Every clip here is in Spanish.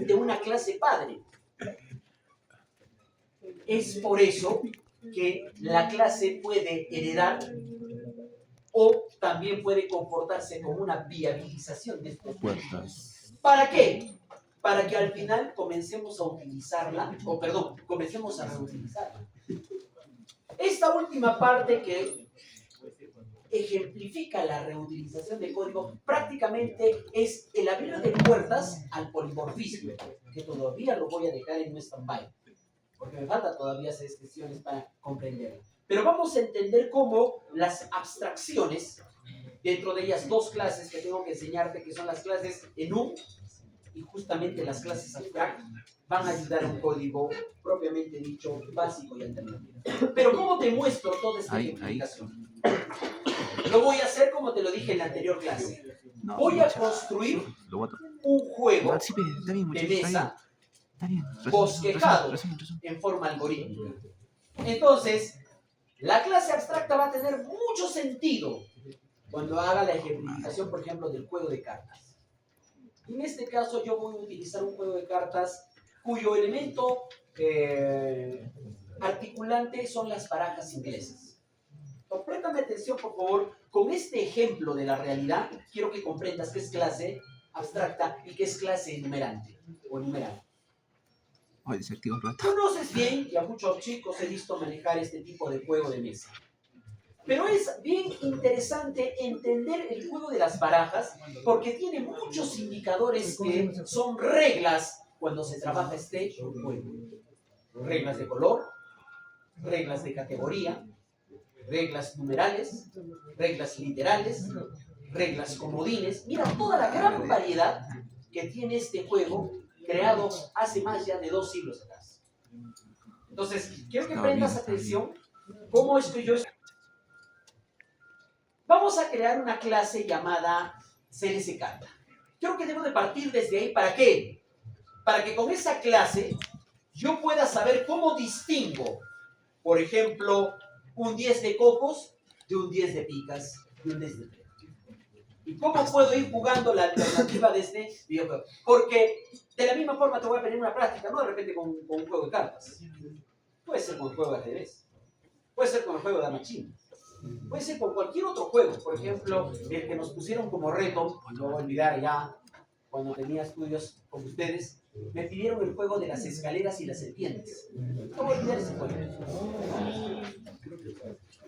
de una clase padre. Es por eso que la clase puede heredar o también puede comportarse como una viabilización de estos puertas. ¿Para qué? Para que al final comencemos a utilizarla, comencemos a reutilizarla. Esta última parte que ejemplifica la reutilización de código prácticamente es el abrir de puertas al polimorfismo, que todavía lo voy a dejar en un stand-by, porque me falta todavía 6 sesiones para comprenderlo. Pero vamos a entender cómo las abstracciones, dentro de ellas 2 clases que tengo que enseñarte, que son las clases enum y justamente las clases abstract, van a ayudar a un código propiamente dicho básico y alternativo. Pero ¿cómo te muestro toda esta explicación? Lo voy a hacer como te lo dije en la anterior clase. Voy a construir un juego de mesa bosquejado en forma algorítmica. Entonces, la clase abstracta va a tener mucho sentido cuando haga la ejemplificación, por ejemplo, del juego de cartas. En este caso, yo voy a utilizar un juego de cartas cuyo elemento articulante son las barajas inglesas. Préstame atención, por favor, con este ejemplo de la realidad, quiero que comprendas qué es clase abstracta y qué es clase enumerante o enumerante. Conoces bien, y a muchos chicos he visto manejar este tipo de juego de mesa. Pero es bien interesante entender el juego de las barajas porque tiene muchos indicadores que son reglas cuando se trabaja este juego. Reglas de color, reglas de categoría, reglas numerales, reglas literales, reglas comodines. Mira toda la gran variedad que tiene este juego creado hace más ya de 2 siglos atrás. Entonces, quiero que prendas atención cómo es que yo... Vamos a crear una clase llamada CLS Carta. Creo que debo de partir desde ahí. ¿Para qué? Para que con esa clase yo pueda saber cómo distingo, por ejemplo, un 10 de cocos de un 10 de picas y un 10 de plata. ¿Y cómo puedo ir jugando la alternativa de este videojuego? Porque de la misma forma te voy a pedir una práctica, no de repente con un juego de cartas. Puede ser con el juego de ajedrez. Puede ser con el juego de machín. Puede ser con cualquier otro juego. Por ejemplo, el que nos pusieron como reto, no voy a olvidar ya, cuando tenía estudios con ustedes, me pidieron el juego de las escaleras y las serpientes. No voy a olvidar ese juego.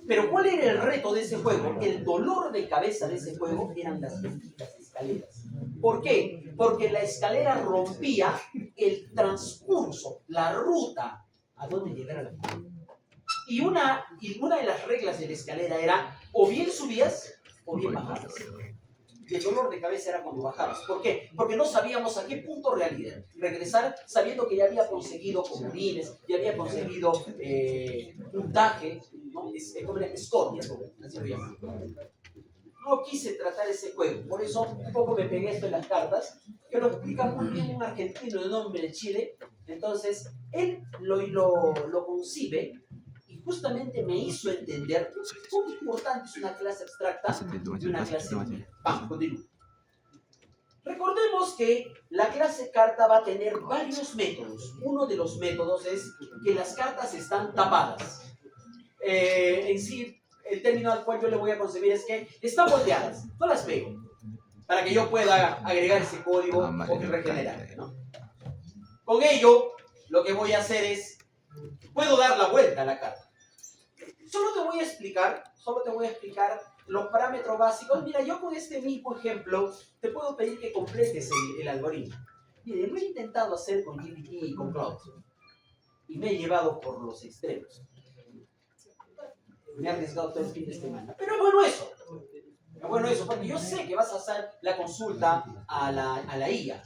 Pero ¿cuál era el reto de ese juego? El dolor de cabeza de ese juego eran las benditas escaleras. ¿Por qué? Porque la escalera rompía el transcurso, la ruta a dónde llegar a la punta. Y una de las reglas de la escalera era o bien subías o bien bajabas. Y el dolor de cabeza era cuando bajabas. ¿Por qué? Porque no sabíamos a qué punto regresar sabiendo que ya había conseguido comodines, ya había conseguido puntaje, ¿no? Como el score, así lo llaman. No quise tratar ese juego, por eso un poco me pegué esto en las cartas, que lo explica muy bien un argentino de nombre de Chile. Entonces, él lo concibe y justamente me hizo entender cómo importante es una clase abstracta y una clase enumerante. Vamos, continúo. Recordemos que la clase carta va a tener varios métodos. Uno de los métodos es que las cartas están tapadas. En sí, el término al cual yo le voy a concebir es que están volteadas, no las pego, para que yo pueda agregar ese código o regenerar, ¿no? Con ello, lo que voy a hacer es, puedo dar la vuelta a la carta. Solo te voy a explicar los parámetros básicos. Mira, yo con este mismo ejemplo te puedo pedir que completes el algoritmo. Mire, lo he intentado hacer con GPT y con Cloud y me he llevado por los extremos. Me he arriesgado todo el fin de semana. Pero es bueno eso. Es bueno eso, porque yo sé que vas a hacer la consulta a la IA.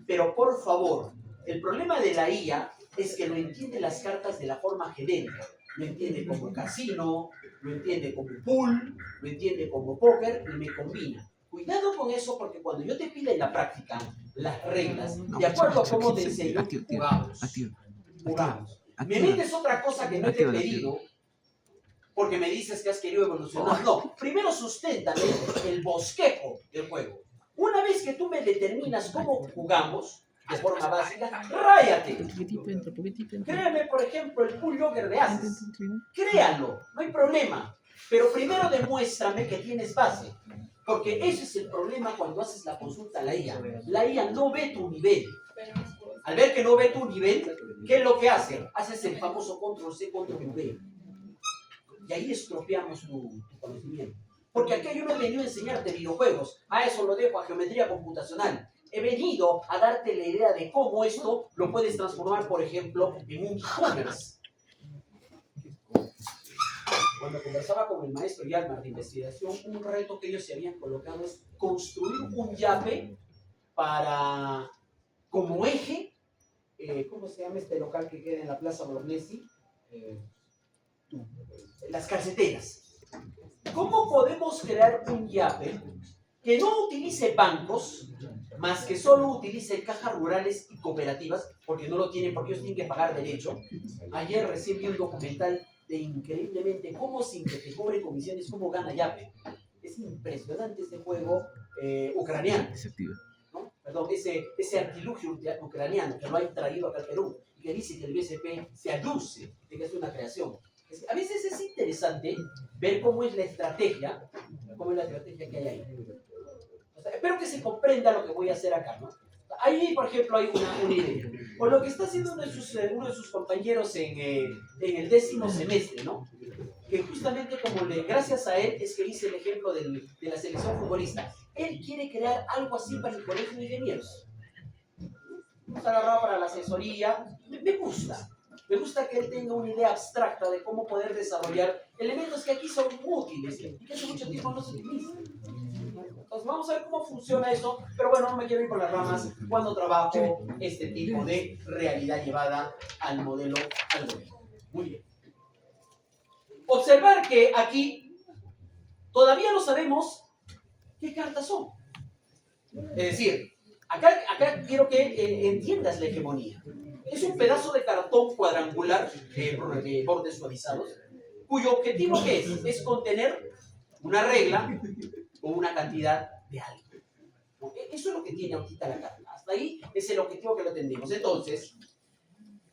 Pero por favor, el problema de la IA es que no entiende las cartas de la forma genérica. Lo entiende como casino, lo entiende como pool, lo entiende como póker y me combina. Cuidado con eso porque cuando yo te pida en la práctica las reglas, de acuerdo a cómo te enseño, jugamos. Me metes otra cosa que no te he pedido porque me dices que has querido evolucionar. No, primero susténtame el bosquejo del juego. Una vez que tú me determinas cómo jugamos, de forma básica, ráyate. Entra poquitito. Créame, por ejemplo, el pool logger de Access. Créalo, no hay problema. Pero primero demuéstrame que tienes base. Porque ese es el problema cuando haces la consulta a la IA. La IA no ve tu nivel. Al ver que no ve tu nivel, ¿qué es lo que hace? Haces el famoso control C, control V. Y ahí estropeamos tu conocimiento. Porque aquí yo no he venido a enseñarte videojuegos. A eso lo dejo a geometría computacional. He venido a darte la idea de cómo esto lo puedes transformar, por ejemplo, en un e-commerce. Cuando conversaba con el maestro Yalmar de investigación, un reto que ellos se habían colocado es construir un yape para, como eje, ¿cómo se llama este local que queda en la Plaza Bolognesi? Las calceteras. ¿Cómo podemos crear un yape que no utilice bancos, más que solo utilice cajas rurales y cooperativas, porque no lo tienen, porque ellos tienen que pagar derecho? Ayer recién vi un documental de increíblemente cómo sin que te cobre comisiones, cómo gana Yape. Es impresionante ese juego ucraniano, ¿no? Perdón, ese artilugio ucraniano que lo ha traído acá al Perú y que dice que el BCP se aduce de que es una creación. A veces es interesante ver cómo es la estrategia que hay ahí. O sea, espero que se comprenda lo que voy a hacer acá, ¿no? Ahí, por ejemplo, hay una idea. O lo que está haciendo uno de sus compañeros en el 10º semestre, ¿no? Que justamente gracias a él es que hice el ejemplo de la selección futbolista. Él quiere crear algo así para el colegio de ingenieros. Nos ha agarrado para la asesoría. Me gusta. Me gusta que él tenga una idea abstracta de cómo poder desarrollar elementos que aquí son útiles y que hace mucho tiempo no se utilizan. Entonces vamos a ver cómo funciona eso, pero bueno, no me quiero ir por las ramas cuando trabajo este tipo de realidad llevada al modelo algoritmo. Muy bien. Observar que aquí todavía no sabemos qué cartas son. Es decir, acá quiero que entiendas la hegemonía. Es un pedazo de cartón cuadrangular de bordes suavizados, cuyo objetivo ¿qué es? Es contener una regla o una cantidad de algo. Eso es lo que tiene ahorita la carta. Hasta ahí es el objetivo que lo tenemos. Entonces,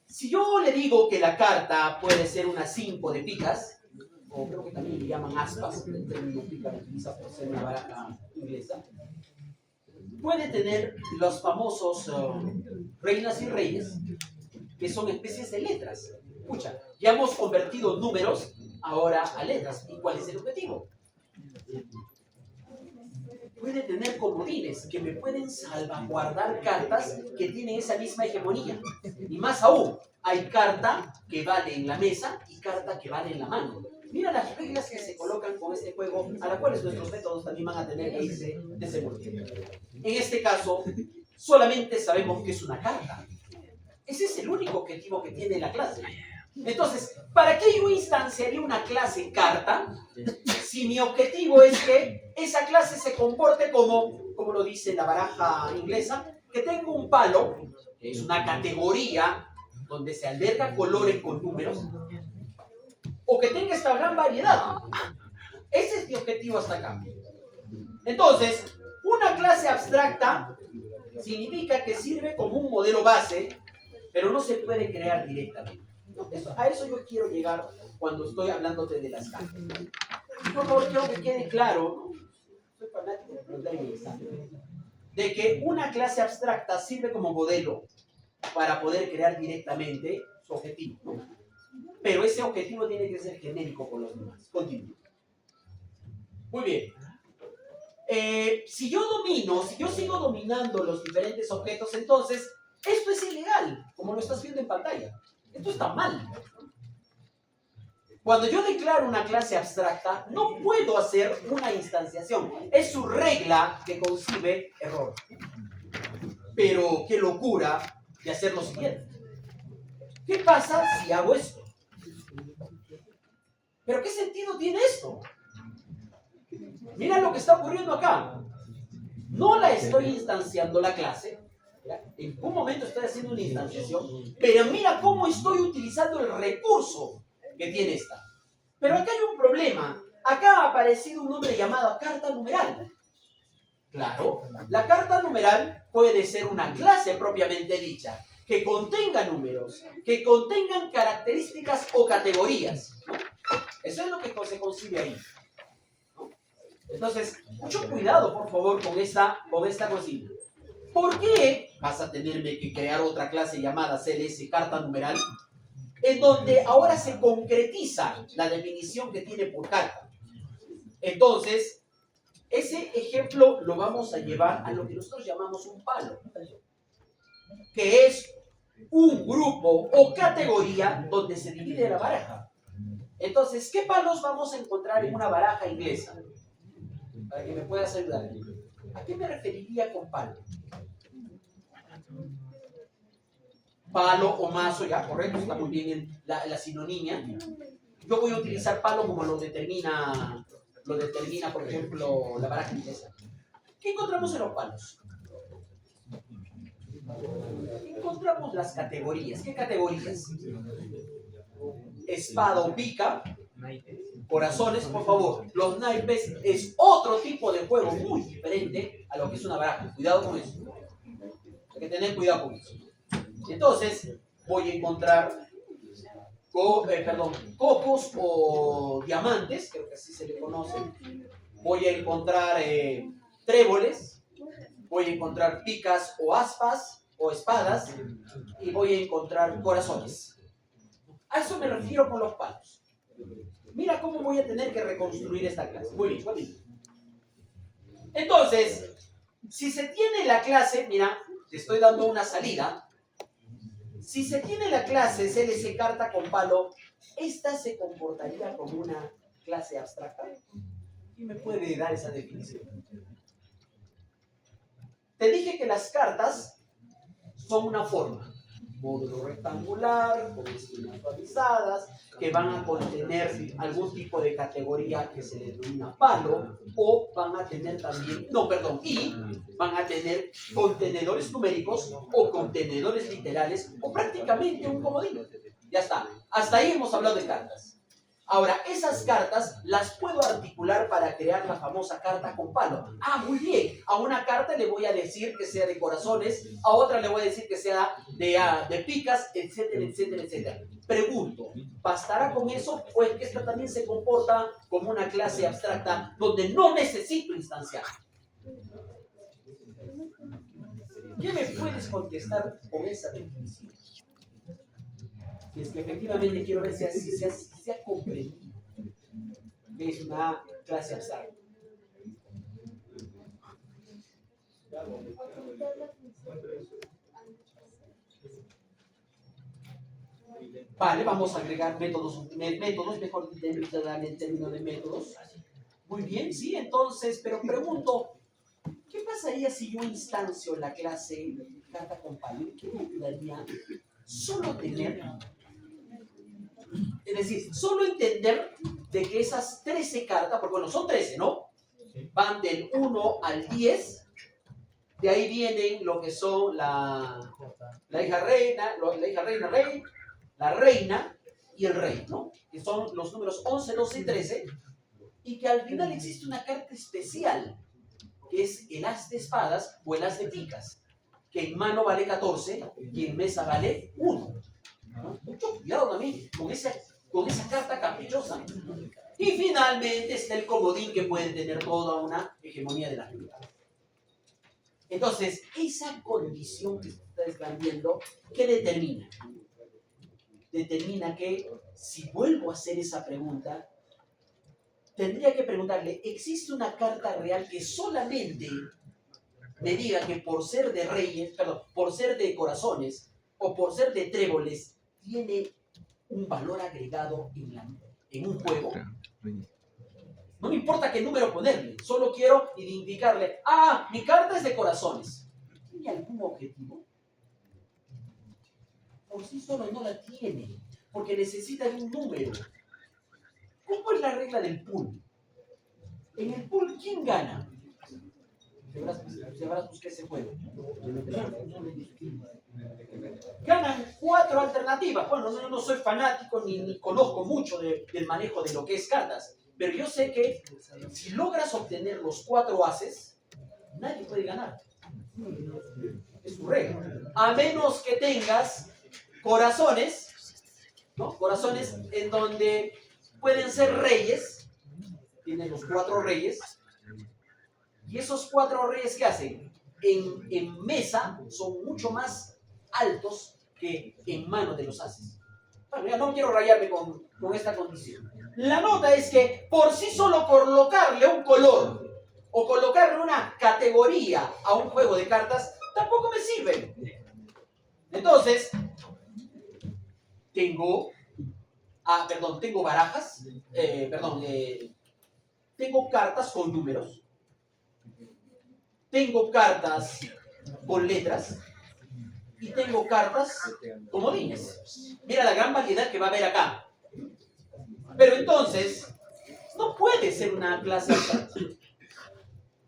si yo le digo que la carta puede ser una 5 de picas, o creo que también le llaman aspas, el término pica lo utiliza por ser una baraja inglesa, puede tener los famosos reinas y reyes, que son especies de letras. Escucha, ya hemos convertido números ahora a letras. ¿Y cuál es el objetivo? Puede tener comodines que me pueden salvaguardar cartas que tienen esa misma hegemonía. Y más aún, hay carta que vale en la mesa y carta que vale en la mano. Mira las reglas que se colocan con este juego, a las cuales nuestros métodos también van a tener que irse desenvolviendo. En este caso, solamente sabemos que es una carta. Ese es el único objetivo que tiene la clase. Entonces, ¿para qué yo instanciaría una clase carta si mi objetivo es que esa clase se comporte como lo dice la baraja inglesa, que tenga un palo, que es una categoría donde se alberga colores con números, o que tenga esta gran variedad? Ese es mi objetivo hasta acá. Entonces, una clase abstracta significa que sirve como un modelo base, pero no se puede crear directamente. A eso yo quiero llegar cuando estoy hablándote de las cartas. Por favor, quiero que quede claro, soy fanático de preguntar en mi examen, de que una clase abstracta sirve como modelo para poder crear directamente su objetivo, ¿no? Pero ese objetivo tiene que ser genérico con los demás. Continúo. Muy bien. Si yo sigo dominando los diferentes objetos, entonces esto es ilegal, como lo estás viendo en pantalla. Esto está mal. Cuando yo declaro una clase abstracta, no puedo hacer una instanciación. Es su regla que concibe error. Pero qué locura de hacer lo siguiente. ¿Qué pasa si hago esto? ¿Pero qué sentido tiene esto? Mira lo que está ocurriendo acá. No la estoy instanciando la clase. En un momento estoy haciendo una instanciación, pero mira cómo estoy utilizando el recurso que tiene esta. Pero acá hay un problema. Acá ha aparecido un nombre llamado carta numeral. Claro, la carta numeral puede ser una clase propiamente dicha, que contenga números, que contengan características o categorías. Eso es lo que se concibe ahí. Entonces, mucho cuidado, por favor, con esta consigna. ¿Por qué vas a tenerme que crear otra clase llamada CLS carta numeral? En donde ahora se concretiza la definición que tiene por carta. Entonces, ese ejemplo lo vamos a llevar a lo que nosotros llamamos un palo, que es un grupo o categoría donde se divide la baraja. Entonces, ¿qué palos vamos a encontrar en una baraja inglesa? Para que me puedas ayudar. ¿A qué me referiría con palo? Palo o mazo, ya, correcto, está muy bien en la sinonimia. Yo voy a utilizar palo como lo determina, por ejemplo, la baraja inglesa. ¿Qué encontramos en los palos? Encontramos las categorías. ¿Qué categorías? Espada o pica, corazones, por favor. Los naipes es otro tipo de juego muy diferente a lo que es una baraja. Cuidado con eso. Hay que tener cuidado con eso. Entonces, voy a encontrar cocos o diamantes, creo que así se le conoce. Voy a encontrar tréboles. Voy a encontrar picas o aspas o espadas. Y voy a encontrar corazones. A eso me refiero con los palos. Mira cómo voy a tener que reconstruir esta clase. Muy bien, muy bien. Entonces, si se tiene la clase, mira, te estoy dando una salida. Si se tiene la clase CLS carta con palo, ¿esta se comportaría como una clase abstracta? ¿Quién me puede dar esa definición? Te dije que las cartas son una forma. Módulo rectangular, con esquinas suavizadas, que van a contener algún tipo de categoría que se denomina palo, o van a tener también, y van a tener contenedores numéricos o contenedores literales, o prácticamente un comodín. Ya está. Hasta ahí hemos hablado de cartas. Ahora, esas cartas las puedo articular para crear la famosa carta con palo. Ah, muy bien. A una carta le voy a decir que sea de corazones, a otra le voy a decir que sea de picas, etcétera, etcétera, etcétera. Pregunto, ¿bastará con eso o es que esta también se comporta como una clase abstracta donde no necesito instanciar? ¿Qué me puedes contestar con esa definición? Si es que efectivamente quiero ver si se ha comprendido que es una clase abstracta. Vale, vamos a agregar métodos, mejor darle el término de métodos. Muy bien, sí, entonces, pero pregunto, ¿qué pasaría si yo instancio la clase carta con palo? ¿Qué me ayudaría? Solo tener, es decir, solo entender de que esas 13 cartas, porque bueno, son 13, ¿no? Van del 1 al 10, de ahí vienen lo que son la hija reina, rey, la reina y el rey, ¿no? Que son los números 11, 12 y 13, y que al final existe una carta especial, que es el as de espadas o el as de picas, que en mano vale 14 y en mesa vale 1. ¿No? Mucho cuidado también con esa carta caprichosa. Y finalmente está el comodín, que puede tener toda una hegemonía de la realidad. Entonces, esa condición que ustedes están viendo, ¿qué determina? Determina que si vuelvo a hacer esa pregunta, tendría que preguntarle, ¿existe una carta real que solamente me diga que por ser de reyes, por ser de corazones o por ser de tréboles, tiene un valor agregado en un juego? No me importa qué número ponerle, solo quiero indicarle, mi carta es de corazones. ¿Tiene algún objetivo? Por sí solo no la tiene, porque necesita de un número. ¿Cómo es la regla del pool? En el pool, ¿quién gana? Sabrás buscar ese juego. Ganan 4 alternativas. Bueno, yo no soy fanático ni conozco mucho del manejo de lo que es cartas, pero yo sé que si logras obtener los 4 ases, nadie puede ganar. Es tu regla. A menos que tengas corazones, ¿no? Corazones en donde pueden ser reyes. Tienen los 4 reyes. Y esos 4 reyes, ¿qué hacen? En mesa son mucho más altos que en mano de los ases. Bueno, ya no quiero rayarme con esta condición. La nota es que por sí solo colocarle un color o colocarle una categoría a un juego de cartas tampoco me sirve. Entonces, tengo barajas, tengo cartas con números, tengo cartas con letras y tengo cartas comodines. Mira la gran variedad que va a haber acá. Pero entonces, no puede ser una clase de cartas.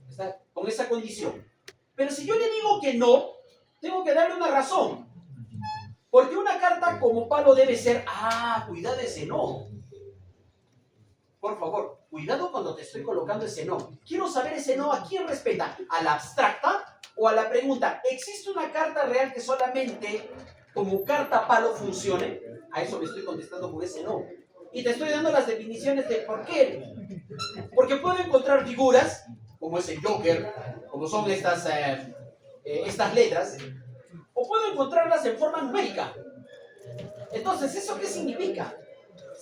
Está con esa condición. Pero si yo le digo que no, tengo que darle una razón. Porque una carta como palo debe ser, cuidado ese no. Por favor, cuidado cuando te estoy colocando ese no. Quiero saber ese no a quién respeta, a la abstracta o a la pregunta, ¿existe una carta real que solamente como carta palo funcione? A eso me estoy contestando con ese no. Y te estoy dando las definiciones de por qué. Porque puedo encontrar figuras, como ese Joker, como son estas letras, o puedo encontrarlas en forma numérica. Entonces, ¿eso qué significa?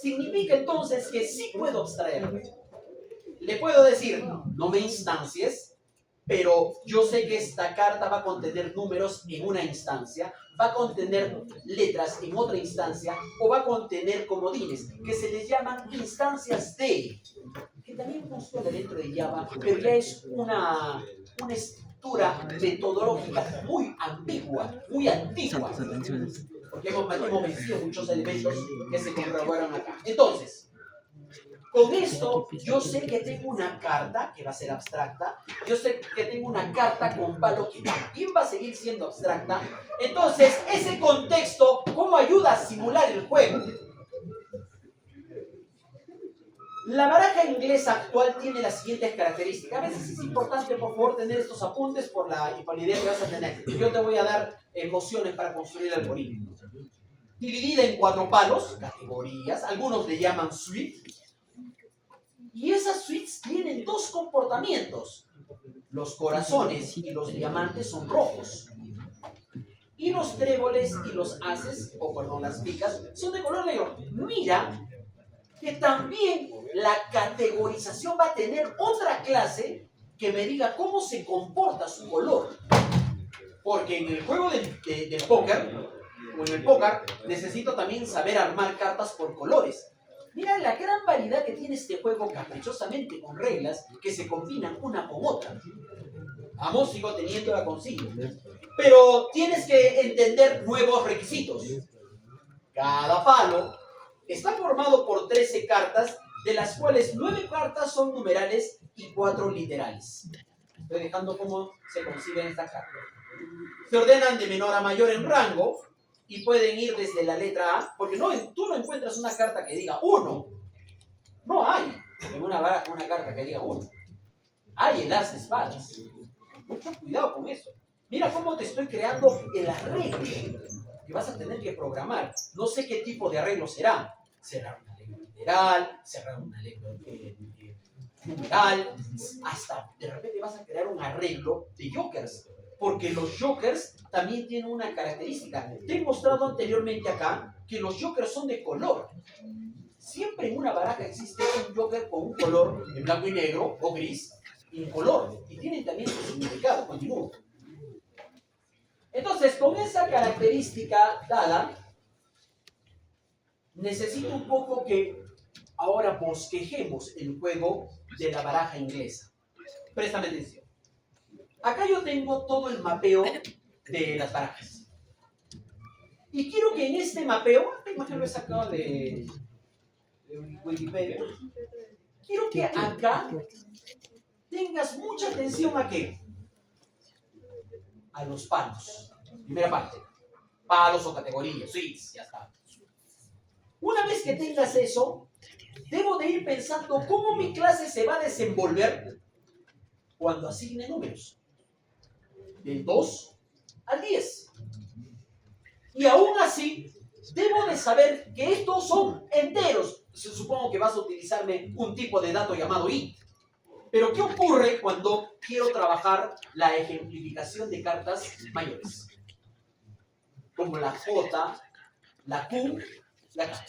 Significa entonces que sí puedo abstraer. Le puedo decir, no me instancies, pero yo sé que esta carta va a contener números en una instancia, va a contener letras en otra instancia, o va a contener comodines, que se les llaman instancias de, que también funciona dentro de Java, pero ya es una estructura metodológica muy ambigua, muy antigua, porque hemos vencido muchos elementos que se comprobaron acá. Entonces, con esto, yo sé que tengo una carta que va a ser abstracta, yo sé que tengo una carta con palo que también va a seguir siendo abstracta. Entonces, ese contexto, ¿cómo ayuda a simular el juego? La baraja inglesa actual tiene las siguientes características. A veces es importante, por favor, tener estos apuntes por la idea que vas a tener. Yo te voy a dar nociones para construir el algoritmo. Dividida en 4 palos, categorías, algunos le llaman suite. Y esas suites tienen 2 comportamientos. Los corazones y los diamantes son rojos. Y los tréboles y los ases, las picas, son de color negro. Mira que también la categorización va a tener otra clase que me diga cómo se comporta su color. Porque en el juego del póker, o en el póker, necesito también saber armar cartas por colores. Mira la gran variedad que tiene este juego caprichosamente con reglas que se combinan una con otra. Vamos, sigo teniéndola consigo. Pero tienes que entender nuevos requisitos. Cada palo está formado por 13 cartas, de las cuales 9 cartas son numerales y 4 literales. Estoy dejando cómo se conciben estas cartas. Se ordenan de menor a mayor en rango y pueden ir desde la letra A, porque tú no encuentras una carta que diga 1. No hay en una carta que diga 1. Hay el as de espadas. Mucho cuidado con eso. Mira cómo te estoy creando el arreglo que vas a tener que programar. No sé qué tipo de arreglo será. Será un arreglo literal, será un arreglo numeral, hasta de repente vas a crear un arreglo de jokers. Porque los jokers también tienen una característica. Te he mostrado anteriormente acá que los jokers son de color. Siempre en una baraja existe un joker con un color en blanco y negro o gris en color. Y tienen también su significado. Continúo. Entonces, con esa característica dada, necesito un poco que ahora bosquejemos el juego de la baraja inglesa. Préstame atención. Acá yo tengo todo el mapeo de las barajas. Y quiero que en este mapeo, esta imagen lo he sacado de Wikipedia, quiero que acá tengas mucha atención a qué? A los palos. Primera parte. Palos o categorías, suites, ya está. Una vez que tengas eso, debo de ir pensando cómo mi clase se va a desenvolver cuando asigne números. del 2 al 10. Y aún así, debo de saber que estos son enteros. Supongo que vas a utilizarme un tipo de dato llamado int. Pero ¿qué ocurre cuando quiero trabajar la ejemplificación de cartas mayores? Como la J, la Q, la K.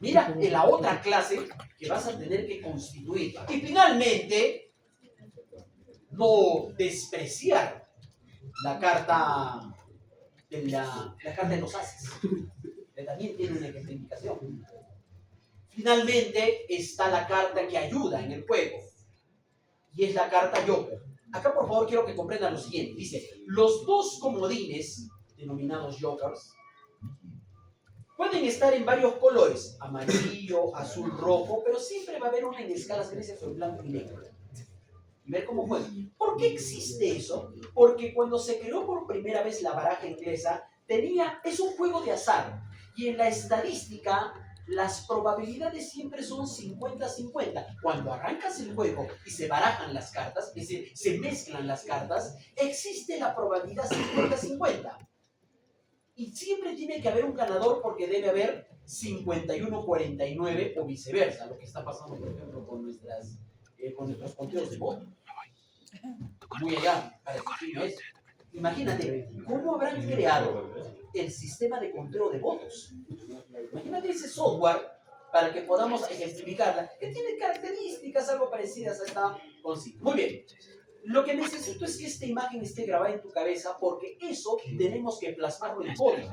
Mira en la otra clase que vas a tener que constituir. Y finalmente, no despreciar la carta la carta de los ases, que también tiene una ejemplificación. Finalmente está la carta que ayuda en el juego, y es la carta Joker. Acá por favor quiero que comprendan lo siguiente. Dice, los dos comodines, denominados Jokers, pueden estar en varios colores, amarillo, azul, rojo, pero siempre va a haber una en escalas grises o en blanco y negro. Y ver cómo juega. ¿Por qué existe eso? Porque cuando se creó por primera vez la baraja inglesa, es un juego de azar. Y en la estadística, las probabilidades siempre son 50-50. Cuando arrancas el juego y se barajan las cartas, es decir, se mezclan las cartas, existe la probabilidad 50-50. Y siempre tiene que haber un ganador porque debe haber 51-49 o viceversa, lo que está pasando, por ejemplo, con nuestros conteos de voto. Muy allá, para que eso. Imagínate, ¿cómo habrán creado el sistema de conteo de votos? Imagínate ese software para que podamos ejemplificarla, que tiene características algo parecidas a esta consigna. Muy bien. Lo que necesito es que esta imagen esté grabada en tu cabeza, porque eso tenemos que plasmarlo en código.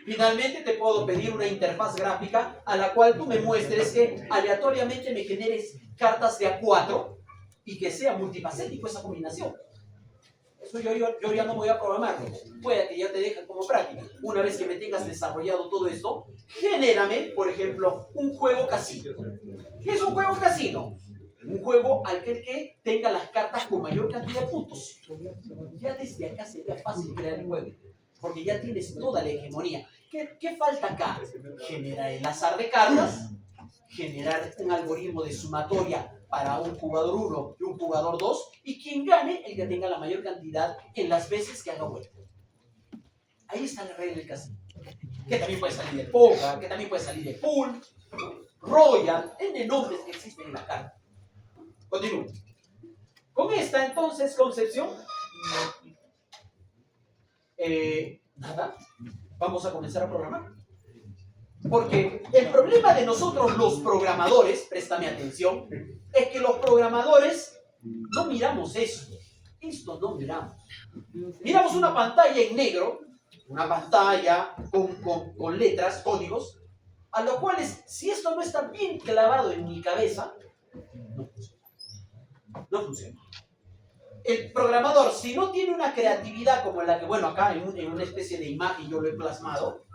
Finalmente te puedo pedir una interfaz gráfica a la cual tú me muestres que aleatoriamente me generes cartas de A4 y que sea multifacético esa combinación. Eso yo ya no voy a programarlo. Puede que ya te dejen como práctica. Una vez que me tengas desarrollado todo esto, genérame, por ejemplo, un juego casino. ¿Qué es un juego casino? Un juego al que tenga las cartas con mayor cantidad de puntos. Ya desde acá sería fácil crear el juego, porque ya tienes toda la hegemonía. ¿Qué falta acá? Generar el azar de cartas, generar un algoritmo de sumatoria para un jugador 1 y un jugador 2, y quien gane, el que tenga la mayor cantidad en las veces que haga vuelta. Ahí está la regla del casino. Que también puede salir de poker, que también puede salir de pool, royal, N nombres que existen en la carta. Continúo. Con esta, entonces, concepción, nada, vamos a comenzar a programar. Porque el problema de nosotros los programadores, préstame atención, es que los programadores no miramos esto. Esto no miramos. Miramos una pantalla en negro, una pantalla con letras, códigos, a lo cual si esto no está bien clavado en mi cabeza, no funciona. No funciona. El programador, si no tiene una creatividad como la que, bueno, acá en una especie de imagen yo lo he plasmado,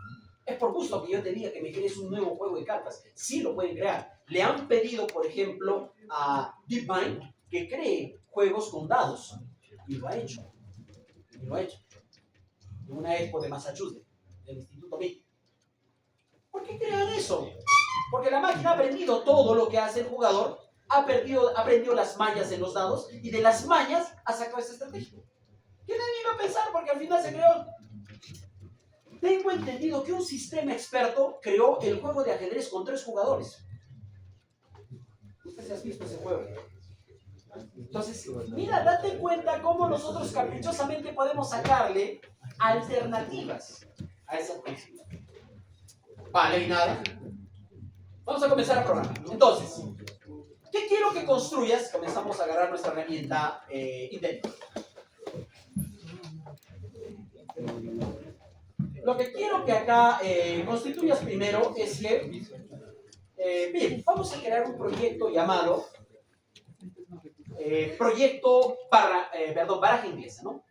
es por gusto que yo te diga que me crees un nuevo juego de cartas. Sí lo pueden crear. Le han pedido, por ejemplo, a DeepMind que cree juegos con dados. Y lo ha hecho. Y lo ha hecho. En una expo de Massachusetts, del Instituto Mitt. ¿Por qué crean eso? Porque la máquina ha aprendido todo lo que hace el jugador, ha aprendido las mañas en los dados, y de las mañas ha sacado esa estrategia. ¿Qué nadie iba a pensar? Porque al final se creó. Tengo entendido que un sistema experto creó el juego de ajedrez con 3 jugadores. ¿Ustedes han visto ese juego? Entonces, mira, date cuenta cómo nosotros caprichosamente podemos sacarle alternativas a esa consigna. Vale, y nada. Vamos a comenzar a programar. Entonces, ¿qué quiero que construyas? Comenzamos a agarrar nuestra herramienta Intel. Lo que quiero que acá constituyas primero es que, bien, vamos a crear un proyecto llamado baraja inglesa, ¿no?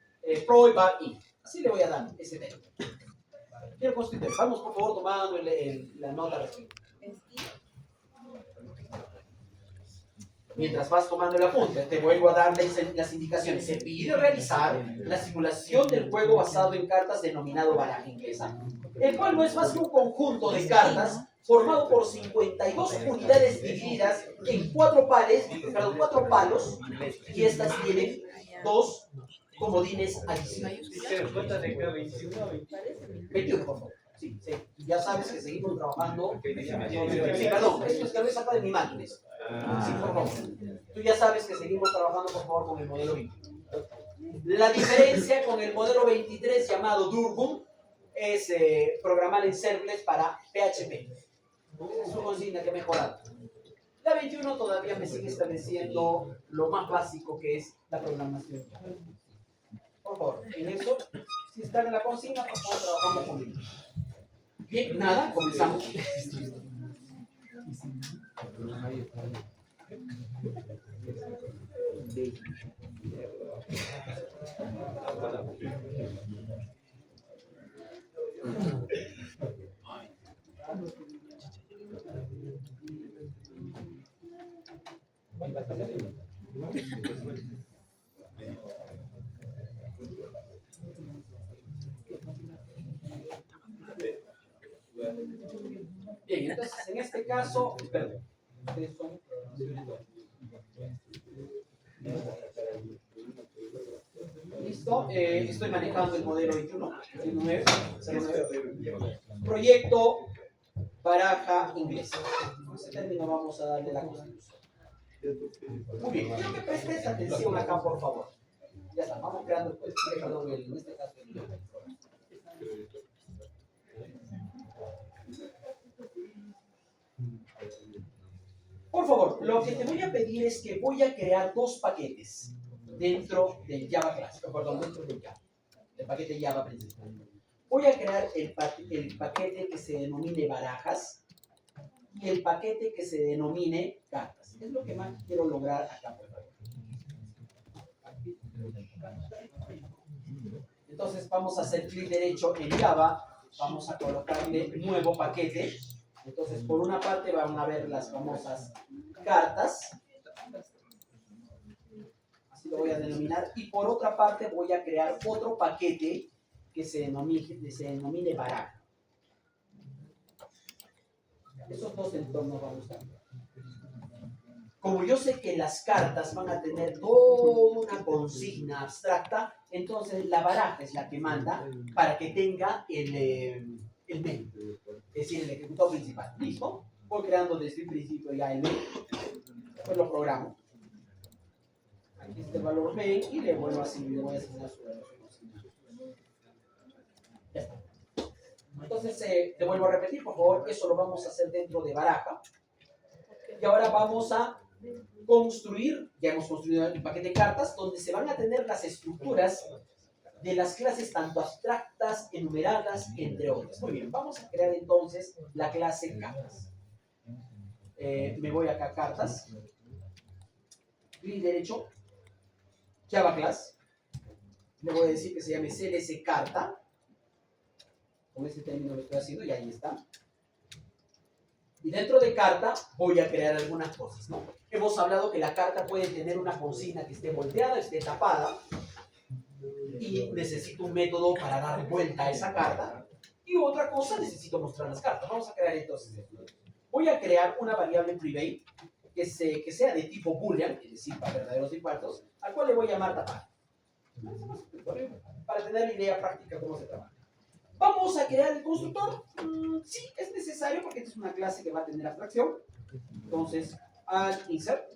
Pro y Bar Inc. Así le voy a dar ese tema. Quiero constituir. Vamos, por favor, tomando la nota respectiva. Mientras vas tomando el apunte, te vuelvo a dar las indicaciones. Se pide realizar la simulación del juego basado en cartas denominado baraja inglesa, el cual no es más que un conjunto de cartas formado por 52 unidades divididas en 4 palos, y estas tienen 2 comodines adicionales. ¿Cuántas de cada 21? 21, por favor. Sí, sí. Ya sabes que seguimos trabajando. Sí, perdón, esto es que lo he sacado de mi máquina. Sí, por favor. Tú ya sabes que seguimos trabajando, por favor, con el modelo 21. La diferencia con el modelo 23 llamado Durgum es programar en servlet para PHP. Es una consigna que he mejorado. La 21 todavía me sigue estableciendo lo más básico que es la programación. Por favor, en eso, si están en la consigna, por favor, trabajamos conmigo. Bien, nada, comenzamos. Bien, entonces en este caso, perdón, ustedes son listo, estoy manejando el modelo 21, 09, proyecto baraja inglesa. Con ese término vamos a darle la constitución. Muy bien, quiero que prestes atención acá, por favor. Ya está, vamos creando, perdón, en este caso el programa. Por favor, lo que te voy a pedir es que voy a crear dos paquetes dentro del Java clásico, perdón, dentro del Java, el paquete Java principal. Voy a crear el paquete que se denomine barajas y el paquete que se denomine cartas. Es lo que más quiero lograr acá, por favor. Entonces vamos a hacer clic derecho en Java, vamos a colocarle nuevo paquete. Entonces por una parte van a ver las famosas cartas, así lo voy a denominar, y por otra parte voy a crear otro paquete que se denomine baraja. Esos dos entornos van a usar. Como yo sé que las cartas van a tener toda una consigna abstracta, entonces la baraja es la que manda para que tenga el main, es decir, el ejecutor principal. ¿Listo? Voy creando desde el principio ya el main, después lo programo. Aquí está el valor main y le vuelvo así, le voy a asignar su valor. Ya está. Entonces, te vuelvo a repetir, por favor, eso lo vamos a hacer dentro de baraja. Y ahora vamos a construir, ya hemos construido el paquete de cartas, donde se van a tener las estructuras de las clases tanto abstractas, enumeradas, entre otras. Muy bien, vamos a crear entonces la clase cartas. Me voy acá a cartas, clic derecho, Java class, le voy a decir que se llame CLS carta, con este término lo estoy haciendo y ahí está. Y dentro de carta voy a crear algunas cosas, ¿no? Hemos hablado que la carta puede tener una consigna que esté volteada, esté tapada, y necesito un método para dar vuelta a esa carta. Y otra cosa, necesito mostrar las cartas. Vamos a crear entonces esto. Voy a crear una variable private que sea de tipo boolean, es decir, para verdaderos y falsos, al cual le voy a llamar tapar. Para tener la idea práctica cómo se trabaja. ¿Vamos a crear el constructor? Sí, es necesario porque esta es una clase que va a tener abstracción. Entonces, al insert,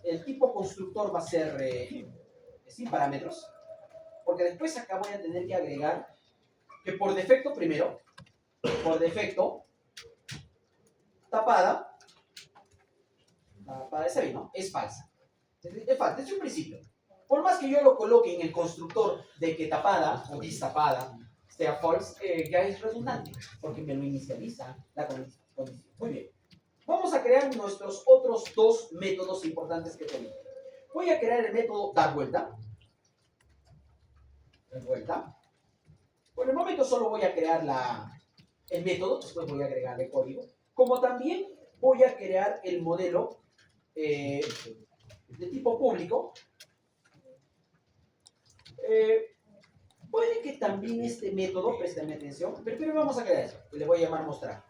el tipo constructor va a ser sin parámetros, porque después acá voy a tener que agregar que por defecto primero, tapada esa bien, ¿no? Es falsa. Es falsa, desde un principio. Por más que yo lo coloque en el constructor de que tapada o distapada sea false, ya es redundante, porque me lo inicializa la condición. Muy bien. Vamos a crear nuestros otros dos métodos importantes que tenemos. Voy a crear el método dar vuelta. Por el momento solo voy a crear el método, después voy a agregarle código. Como también voy a crear el modelo de tipo público. Puede que también este método, préstame atención, pero primero vamos a crear eso, que le voy a llamar mostrar.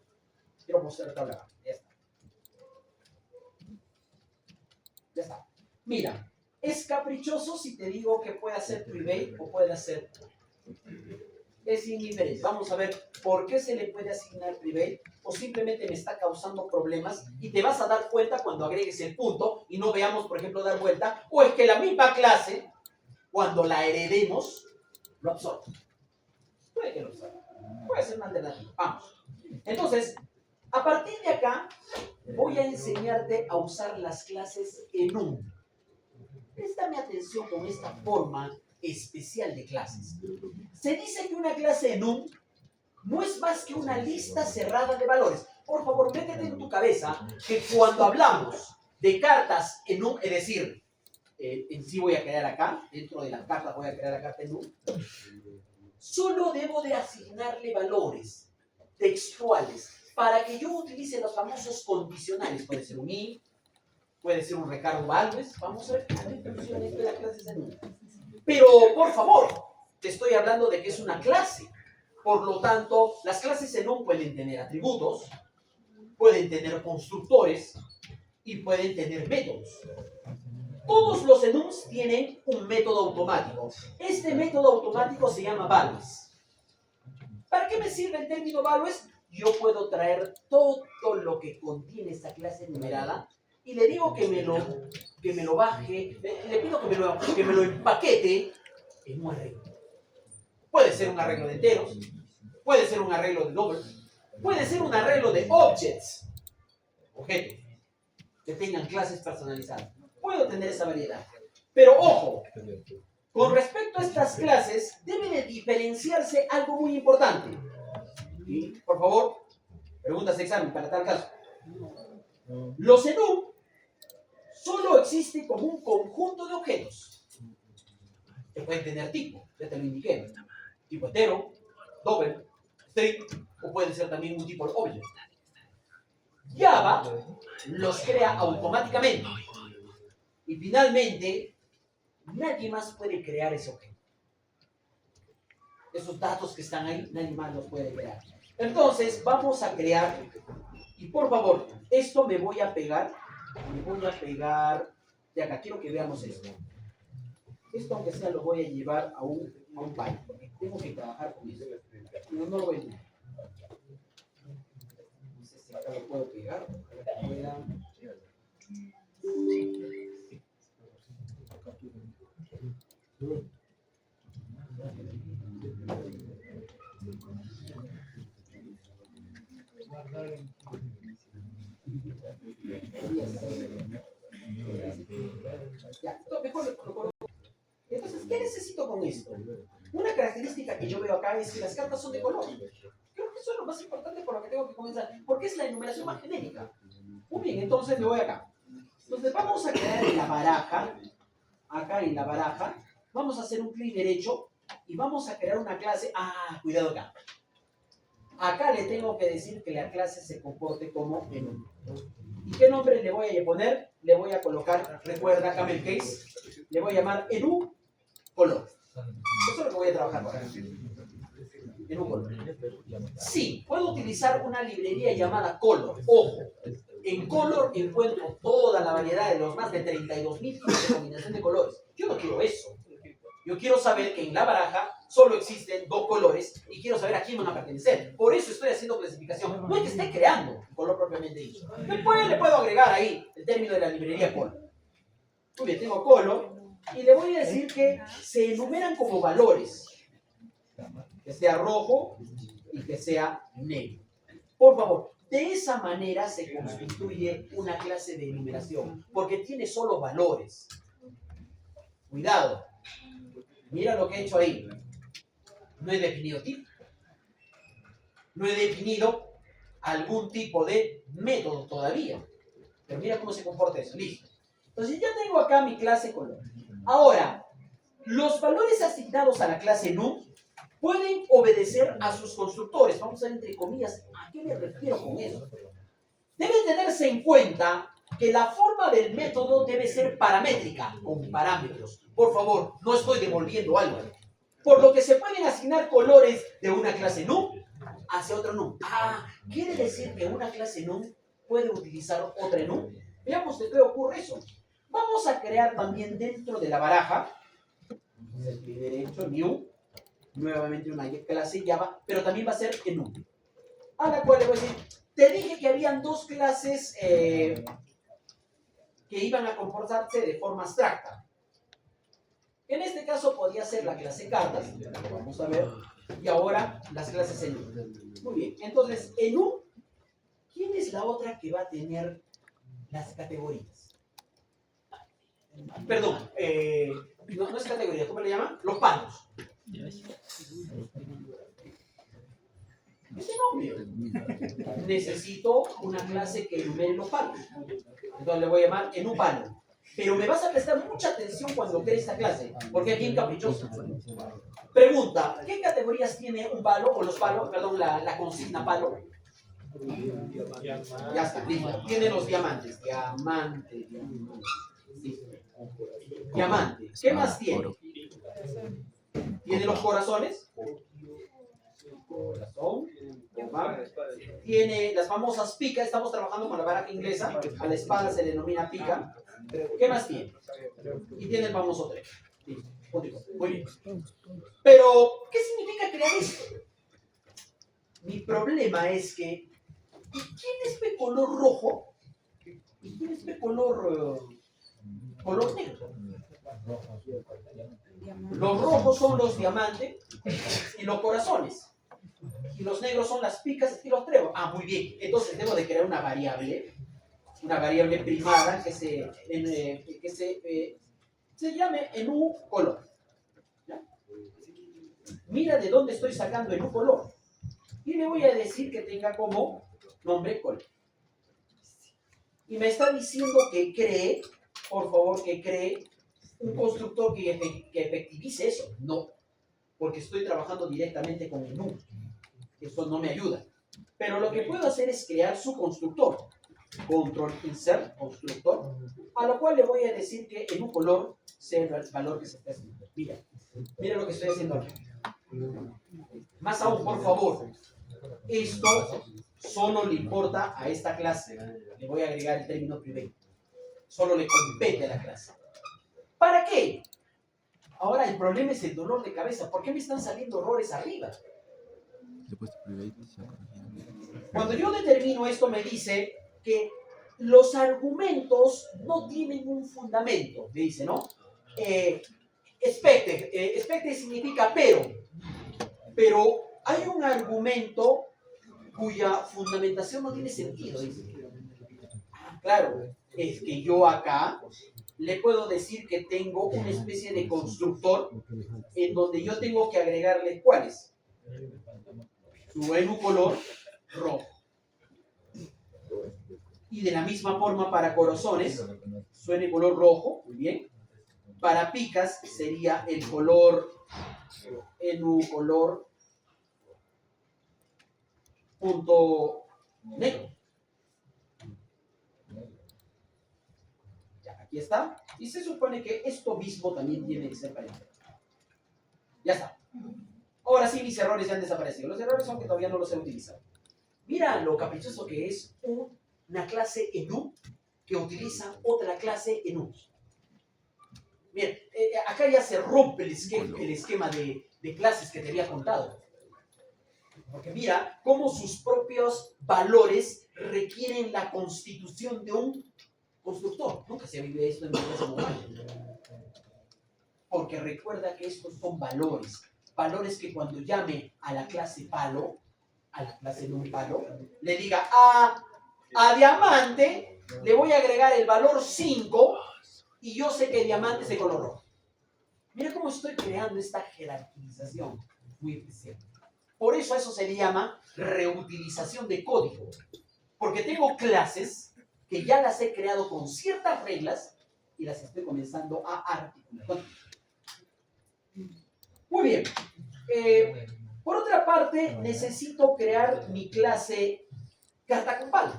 Quiero mostrar tabla baja. Ya está. Ya está. Mira, Es caprichoso si te digo que puede ser private o puede ser... Es indiferente. Vamos a ver por qué se le puede asignar private o simplemente me está causando problemas y te vas a dar cuenta cuando agregues el punto y no veamos, por ejemplo, dar vuelta, o es que la misma clase, cuando la heredemos, lo absorbe. Puede que lo absorba. Puede ser una alternativa. Vamos. Entonces, a partir de acá, voy a enseñarte a usar las clases enum. Préstame atención con esta forma especial de clases. Se dice que una clase enum no es más que una lista cerrada de valores. Por favor, métete en tu cabeza que cuando hablamos de cartas enum, es decir, en sí voy a crear acá, dentro de la carta voy a crear la carta enum, solo debo de asignarle valores textuales para que yo utilice los famosos condicionales. Puede ser un if, puede ser un Ricardo Alves. Vamos a ver qué funciona esto de las clases enum. Pero, por favor, te estoy hablando de que es una clase. Por lo tanto, las clases enum pueden tener atributos, pueden tener constructores y pueden tener métodos. Todos los enums tienen un método automático. Este método automático se llama values. ¿Para qué me sirve el término values? Yo puedo traer todo lo que contiene esta clase enumerada y le digo que me lo baje, le pido que me lo empaquete en un arreglo. Puede ser un arreglo de enteros, puede ser un arreglo de double, puede ser un arreglo de objects, objetos, que tengan clases personalizadas. Puedo tener esa variedad. Pero ojo, con respecto a estas clases, debe de diferenciarse algo muy importante. Y, por favor, preguntas de examen para tal caso. Los enum solo existen como un conjunto de objetos que pueden tener tipo, ya te lo indiqué, tipo entero, double, string, o puede ser también un tipo object. Java los crea automáticamente y finalmente nadie más puede crear ese objeto. Esos datos que están ahí, nadie más los puede crear. Entonces vamos a crear, y por favor, esto me voy a pegar de acá. Quiero que veamos esto. Esto, aunque sea, lo voy a llevar a un byte, porque tengo que trabajar con eso. No lo voy a llevar. No sé si acá lo puedo pegar. Para que puedan. Ya, mejor lo coloco. Entonces, ¿qué necesito con esto? Una característica que yo veo acá es que las cartas son de color. Creo que eso es lo más importante por lo que tengo que comenzar, porque es la enumeración más genérica. Muy bien, entonces me voy acá. Entonces vamos a crear en la baraja, acá en la baraja, vamos a hacer un clic derecho y vamos a crear una clase. Cuidado acá. Acá le tengo que decir que la clase se comporte como enum. ¿Y qué nombre le voy a poner? Le voy a colocar, recuerda, camel case, le voy a llamar enum color. Eso es lo que voy a trabajar por acá. Enum color. Sí, puedo utilizar una librería llamada color. Ojo, en color encuentro toda la variedad de los más de 32.000 tipos de combinación de colores. Yo no quiero eso. Yo quiero saber que en la baraja solo existen 2 colores y quiero saber a quién van a pertenecer. Por eso estoy haciendo clasificación. No es que esté creando un color propiamente dicho. Después le puedo agregar ahí el término de la librería color. Muy bien, tengo color y le voy a decir que se enumeran como valores. Que sea rojo y que sea negro. Por favor, de esa manera se constituye una clase de enumeración, porque tiene solo valores. Cuidado. Mira lo que he hecho ahí. No he definido tipo. No he definido algún tipo de método todavía. Pero mira cómo se comporta eso. Listo. Entonces ya tengo acá mi clase color. Ahora, los valores asignados a la clase enum pueden obedecer a sus constructores. Vamos a ver entre comillas, ¿a qué me refiero con eso? Debe tenerse en cuenta que la forma del método debe ser paramétrica, con parámetros. Por favor, no estoy devolviendo algo. Por lo que se pueden asignar colores de una clase enum hacia otra enum. ¿Quiere decir que una clase enum puede utilizar otra enum? Veamos de qué ocurre eso. Vamos a crear también dentro de la baraja, el clic derecho, new, nuevamente una clase Java, pero también va a ser enum, a la cual le voy a decir, te dije que habían dos clases que iban a comportarse de forma abstracta. En este caso podría ser la clase cartas, lo vamos a ver, y ahora las clases enum. Muy bien, entonces enum, ¿quién es la otra que va a tener las categorías? Perdón, no es categoría, ¿cómo le llaman? Los palos. Ese nombre. Necesito una clase que enumere los palos. Entonces le voy a llamar enum palo. Pero me vas a prestar mucha atención cuando cree esta clase, porque es bien caprichosa. Pregunta, ¿qué categorías tiene un palo o los palos, perdón, la consigna palo? Ya está, listo. Tiene los diamantes. Diamante. Sí. Diamante. ¿Qué más tiene? Tiene los corazones. Corazón. Tiene las famosas picas. Estamos trabajando con la baraja inglesa. A la espada se le denomina pica. ¿Qué más tiene? Y tiene el famoso 3. Muy bien. Pero, ¿qué significa crear esto? Mi problema es que ¿quién es de color rojo? ¿Y quién es de color negro? Los rojos son los diamantes y los corazones. Y los negros son las picas y los trébol. Ah, muy bien. Entonces debo de crear una variable primada que se llame enum color. ¿Ya? Mira de dónde estoy sacando enum color. Y le voy a decir que tenga como nombre color. Y me está diciendo que cree, por favor, que cree un constructor que efectivice eso. No, porque estoy trabajando directamente con enum. Eso no me ayuda. Pero lo que puedo hacer es crear su constructor. Control insert constructor, a lo cual le voy a decir que en un color sea el valor que se está haciendo. Mira lo que estoy haciendo aquí. Más aún, por favor, esto solo le importa a esta clase. Le voy a agregar el término private. Solo le compete a la clase. ¿Para qué? Ahora el problema es el dolor de cabeza. ¿Por qué me están saliendo errores arriba? Cuando yo determino esto me dice que los argumentos no tienen un fundamento, me dice, ¿no? Expecte significa pero hay un argumento cuya fundamentación no tiene sentido, dice. Claro, es que yo acá le puedo decir que tengo una especie de constructor en donde yo tengo que agregarle ¿cuáles? Su enum color rojo. Y de la misma forma para corazones, suene color rojo, muy bien. Para picas sería el color, enum color punto negro. Ya, aquí está. Y se supone que esto mismo también tiene que ser para el. Ya está. Ahora sí, mis errores ya han desaparecido. Los errores son que todavía no los he utilizado. Mira lo caprichoso que es una clase enum que utiliza otra clase enum. Bien, acá ya se rompe el esquema de clases que te había contado. Porque mira cómo sus propios valores requieren la constitución de un constructor. Nunca se vive esto en clase normal. Porque recuerda que estos son valores. Valores que cuando llame a la clase palo, a la clase enum palo, le diga a diamante, le voy a agregar el valor 5 y yo sé que diamante es de color rojo. Mira cómo estoy creando esta jerarquización muy especial. Por eso a eso se le llama reutilización de código. Porque tengo clases que ya las he creado con ciertas reglas y las estoy comenzando a articular. Muy bien. Por otra parte, necesito crear mi clase carta con palo.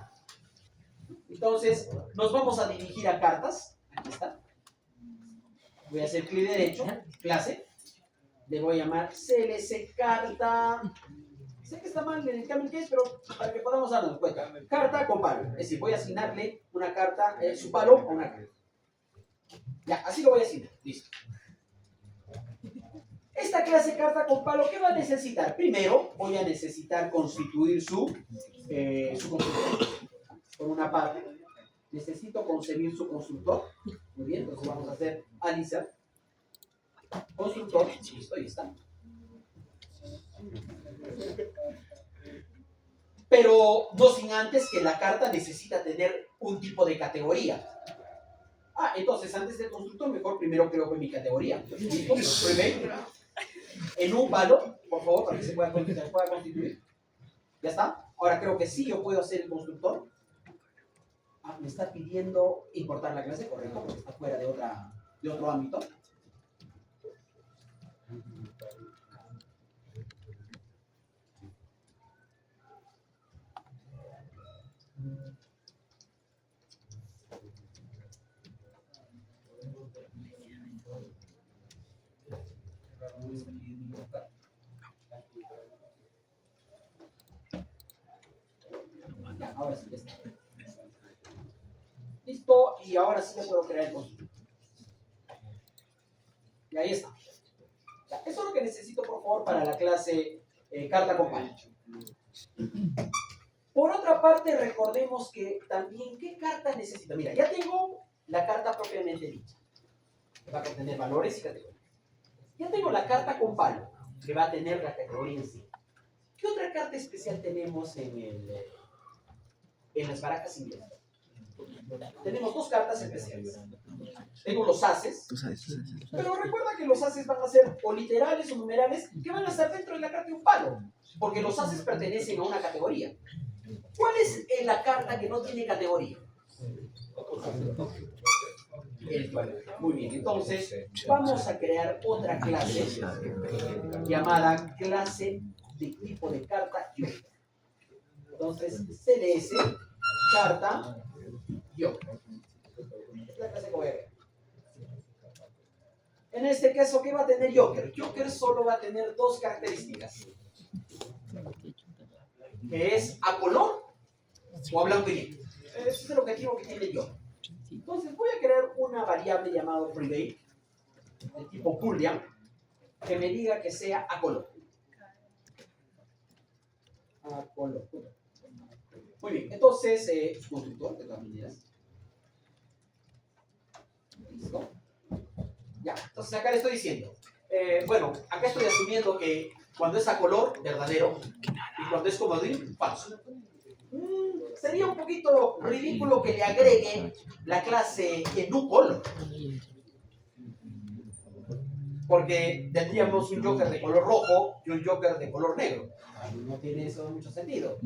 Entonces, nos vamos a dirigir a cartas. Aquí está. Voy a hacer clic derecho, clase. Le voy a llamar CLC carta. Sé que está mal en el cambio que es, pero para que podamos darnos cuenta. Carta con palo. Es decir, voy a asignarle una carta, su palo a una carta. Ya, así lo voy a decir. Listo. Esta clase carta con palo, ¿qué va a necesitar? Primero, voy a necesitar constituir su constructor. Por una parte, necesito concebir su constructor. Muy bien, entonces vamos a hacer Alicia. Constructor. Listo, ahí está. Pero no sin antes que la carta necesita tener un tipo de categoría. Entonces antes del constructor, mejor primero creo que mi categoría. ¿Listo? Private. En un palo, por favor, para que se pueda constituir. ¿Ya está? Ahora creo que sí yo puedo hacer el constructor. Me está pidiendo importar la clase, correcto, porque está fuera de otro ámbito. Ya, ahora sí, ya está. Listo, y ahora sí le puedo crear el constructor. Y ahí está. Ya, eso es lo que necesito, por favor, para la clase carta con palo. Por otra parte, recordemos que también, ¿qué carta necesito? Mira, ya tengo la carta propiamente dicha, que va a contener valores y categorías. Ya tengo la carta con palo, que va a tener la categoría en sí. ¿Qué otra carta especial tenemos en las barajas inglesas? Tenemos dos cartas especiales. Tengo los ases, pero recuerda que los ases van a ser o literales o numerales que van a estar dentro de la carta de un palo, porque los ases pertenecen a una categoría. ¿Cuál es la carta que no tiene categoría? El palo. Muy bien, entonces vamos a crear otra clase llamada clase de tipo de carta yo. Entonces, CDS, carta yo. Es la clase que voy a ver. En este caso, ¿qué va a tener Joker? Joker solo va a tener dos características. Que es a color o a blanco y negro. Ese es el objetivo que tiene Joker. Entonces voy a crear una variable llamada private de tipo boolean que me diga que sea a color. A color. Muy bien, entonces, constructor de todas maneras. Listo. Ya, entonces acá le estoy diciendo. Bueno, acá estoy asumiendo que cuando es a color, verdadero, y cuando es comodín, falso. Sería un poquito ridículo que le agregue la clase en un color. Porque tendríamos un Joker de color rojo y un Joker de color negro. No tiene eso mucho sentido.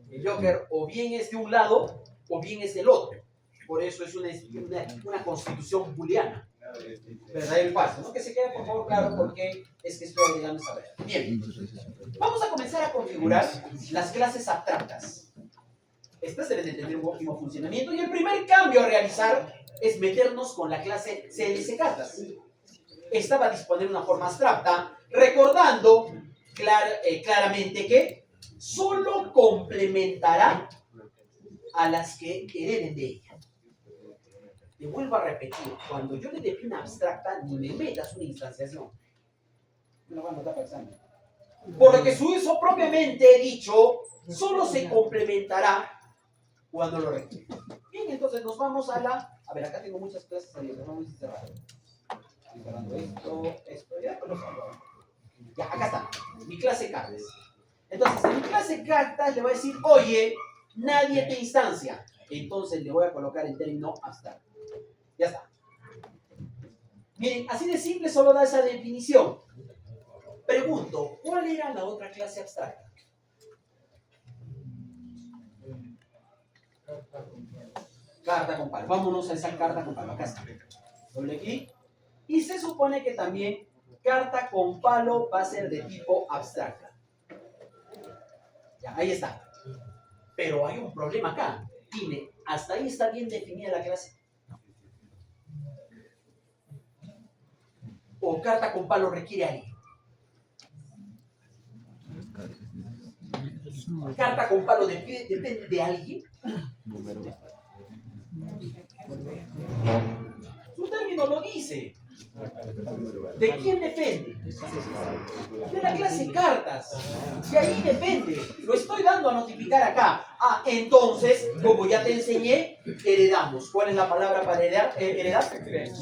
El Joker o bien es de un lado o bien es del otro. Por eso es una constitución booleana. Verdadero y falso, ¿no? Que se quede por favor claro porque es que estoy agregando esta regla. Bien, vamos a comenzar a configurar las clases abstractas. Estas deben de tener un óptimo funcionamiento y el primer cambio a realizar es meternos con la clase CLS cartas. Esta va a disponer una forma abstracta, recordando claramente que solo complementará a las que hereden de ella. Te vuelvo a repetir, cuando yo le defina abstracta, ni me metas una instanciación. Me lo van a notar para examen. Por lo que su uso propiamente dicho, solo se complementará cuando lo requiere. Bien, entonces nos vamos a la... A ver, acá tengo muchas clases abiertas, vamos a cerrar. Estoy cerrando esto, ya, pues lo salgo. Ya, acá está, mi clase cartas. Entonces, en mi clase cartas le voy a decir, oye, nadie te instancia. Entonces le voy a colocar el término abstracto. Ya está. Miren, así de simple solo da esa definición. Pregunto, ¿cuál era la otra clase abstracta? Carta con palo. Vámonos a esa carta con palo. Acá está. Doble clic. Y se supone que también carta con palo va a ser de tipo abstracta. Ya, ahí está. Pero hay un problema acá. Dime, ¿hasta ahí está bien definida la clase? ¿O carta con palo requiere alguien? ¿Carta con palo depende de alguien? Su término dice. ¿De quién depende? De la clase cartas. De ahí depende. Lo estoy dando a notificar acá. Ah, entonces, como ya te enseñé, heredamos. ¿Cuál es la palabra para heredar?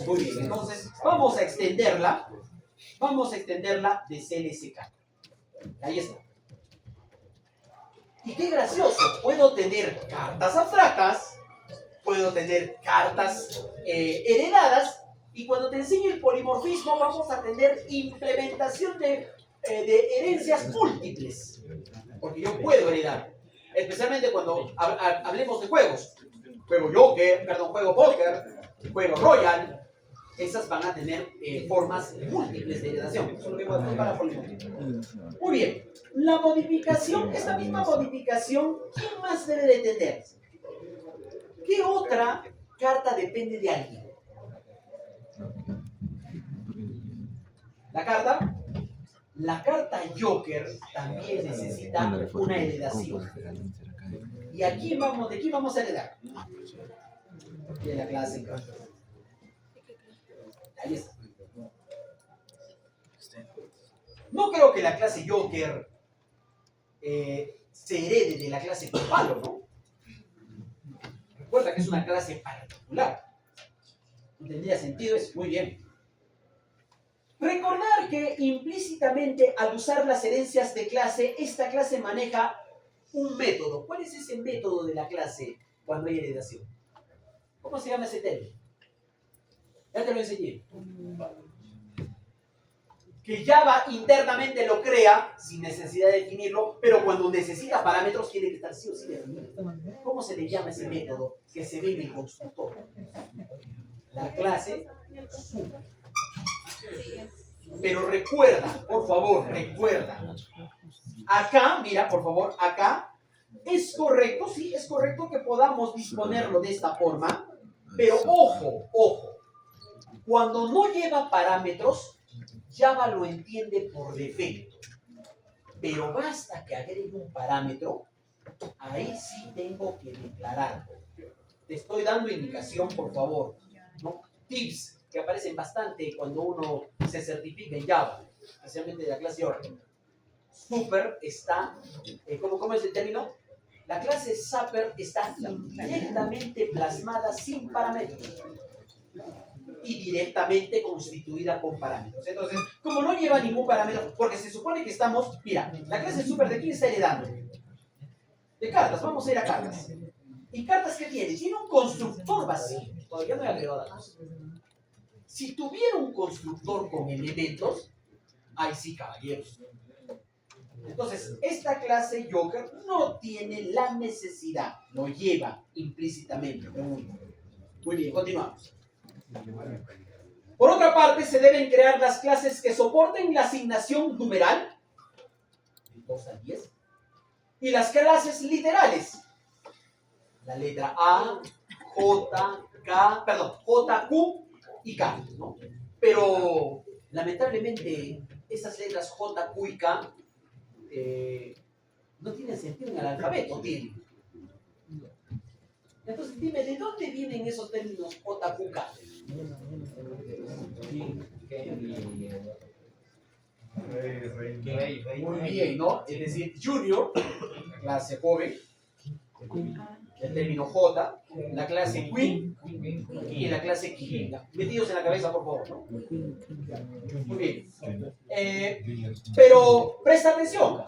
Muy bien. Entonces, vamos a extenderla. Vamos a extenderla de CLSK. Ahí está. Y qué gracioso. Puedo tener cartas abstractas. Puedo tener cartas heredadas. Y cuando te enseñe el polimorfismo vamos a tener implementación de herencias múltiples. Porque yo puedo heredar. Especialmente cuando hablemos de juegos. Juego Joker, perdón, juego Poker, juego Royal. Esas van a tener formas múltiples de heredación. Eso es lo que voy a hacer para polimorfismo. Muy bien. La modificación, esta misma modificación, ¿quién más debe de tener? ¿Qué otra carta depende de alguien? La carta Joker también necesita una heredación. ¿Y a quién vamos, de quién vamos a heredar? De la clase cartas. Ahí está. No creo que la clase Joker se herede de la clase palo, ¿no? Recuerda que es una clase particular. ¿No tendría sentido eso? Muy bien. Recordar que implícitamente al usar las herencias de clase, esta clase maneja un método. ¿Cuál es ese método de la clase cuando hay heredación? ¿Cómo se llama ese término? Ya te lo enseñé. Que Java internamente lo crea sin necesidad de definirlo, pero cuando necesita parámetros tiene que estar sí o sí definido. ¿Cómo se le llama ese método que se ve en el constructor? La clase sub. Pero recuerda, por favor, recuerda. Acá, mira, por favor, acá es correcto, sí, es correcto que podamos disponerlo de esta forma, pero ojo, ojo. Cuando no lleva parámetros, Java lo entiende por defecto. Pero basta que agregue un parámetro, ahí sí tengo que declararlo. Te estoy dando indicación, por favor, ¿no? Tips que aparecen bastante cuando uno se certifica en Java, especialmente de la clase Oracle. Super está, ¿cómo es el término? La clase Zapper está directamente plasmada sin parámetros y directamente constituida con parámetros. Entonces, como no lleva ningún parámetro, porque se supone que estamos, mira, la clase Super de quién está heredando? De cartas, vamos a ir a cartas. ¿Y cartas qué tiene? Tiene un constructor vacío, todavía no he agregado datos. Si tuviera un constructor con elementos, ahí sí, caballeros. Entonces, esta clase Joker no tiene la necesidad, lo lleva implícitamente. Muy bien, continuamos. Por otra parte, se deben crear las clases que soporten la asignación numeral, 2 a 10, y las clases literales, la letra A, J, K, perdón, J, Q y K, ¿no? Pero, lamentablemente, esas letras J, Q y K no tienen sentido en el alfabeto, tienen. Entonces, dime, ¿de dónde vienen esos términos J, Q, K? Muy bien, ¿no? Es decir, Junior, clase joven, el término J, la clase Queen y la clase King. Metidos en la cabeza, por favor, ¿no? Muy bien. Pero presta atención.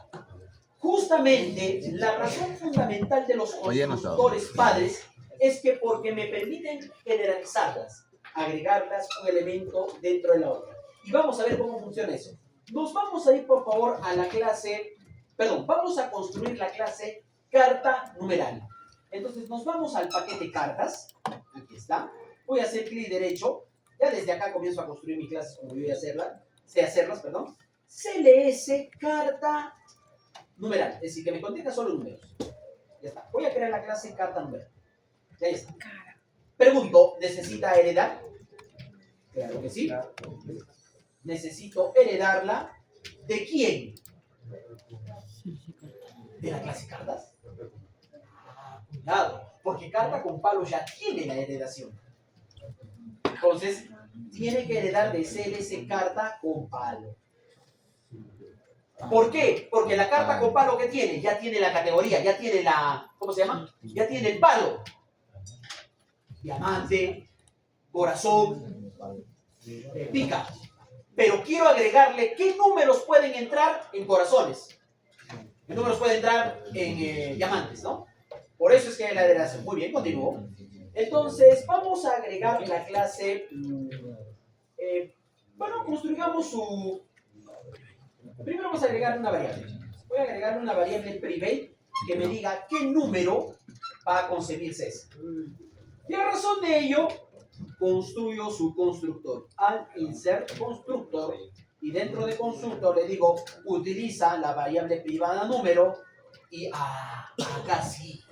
Justamente la razón fundamental de los constructores padres es que porque me permiten generalizarlas, agregarlas un elemento dentro de la otra. Y vamos a ver cómo funciona eso. Nos vamos a ir, por favor, a la clase, perdón, vamos a construir la clase carta numeral. Entonces nos vamos al paquete cartas, aquí está, voy a hacer clic derecho, ya desde acá comienzo a construir mi clase como yo sé hacerlas, perdón. CLS carta numeral, es decir, que me contenga solo números. Ya está, voy a crear la clase carta numeral. Ya está. Pregunto, ¿necesita heredar? Claro que sí. Necesito heredarla. ¿De quién? ¿De la clase cartas? Cuidado, porque carta con palo ya tiene la heredación. Entonces, tiene que heredar de CLS carta con palo. ¿Por qué? Porque la carta con palo que tiene, ya tiene la categoría, ya tiene la, ¿cómo se llama? Ya tiene el palo. Diamante, corazón, pica. Pero quiero agregarle qué números pueden entrar en corazones. ¿Qué números pueden entrar en diamantes, no? Por eso es que hay la heredación. Muy bien, continúo. Entonces, vamos a agregar la clase, bueno, construyamos su... Primero vamos a agregar una variable. Voy a agregar una variable private que me diga qué número va a concebirse ese. Y a razón de ello, construyo su constructor. Al insert constructor, y dentro de constructor le digo, utiliza la variable privada número, y acá sí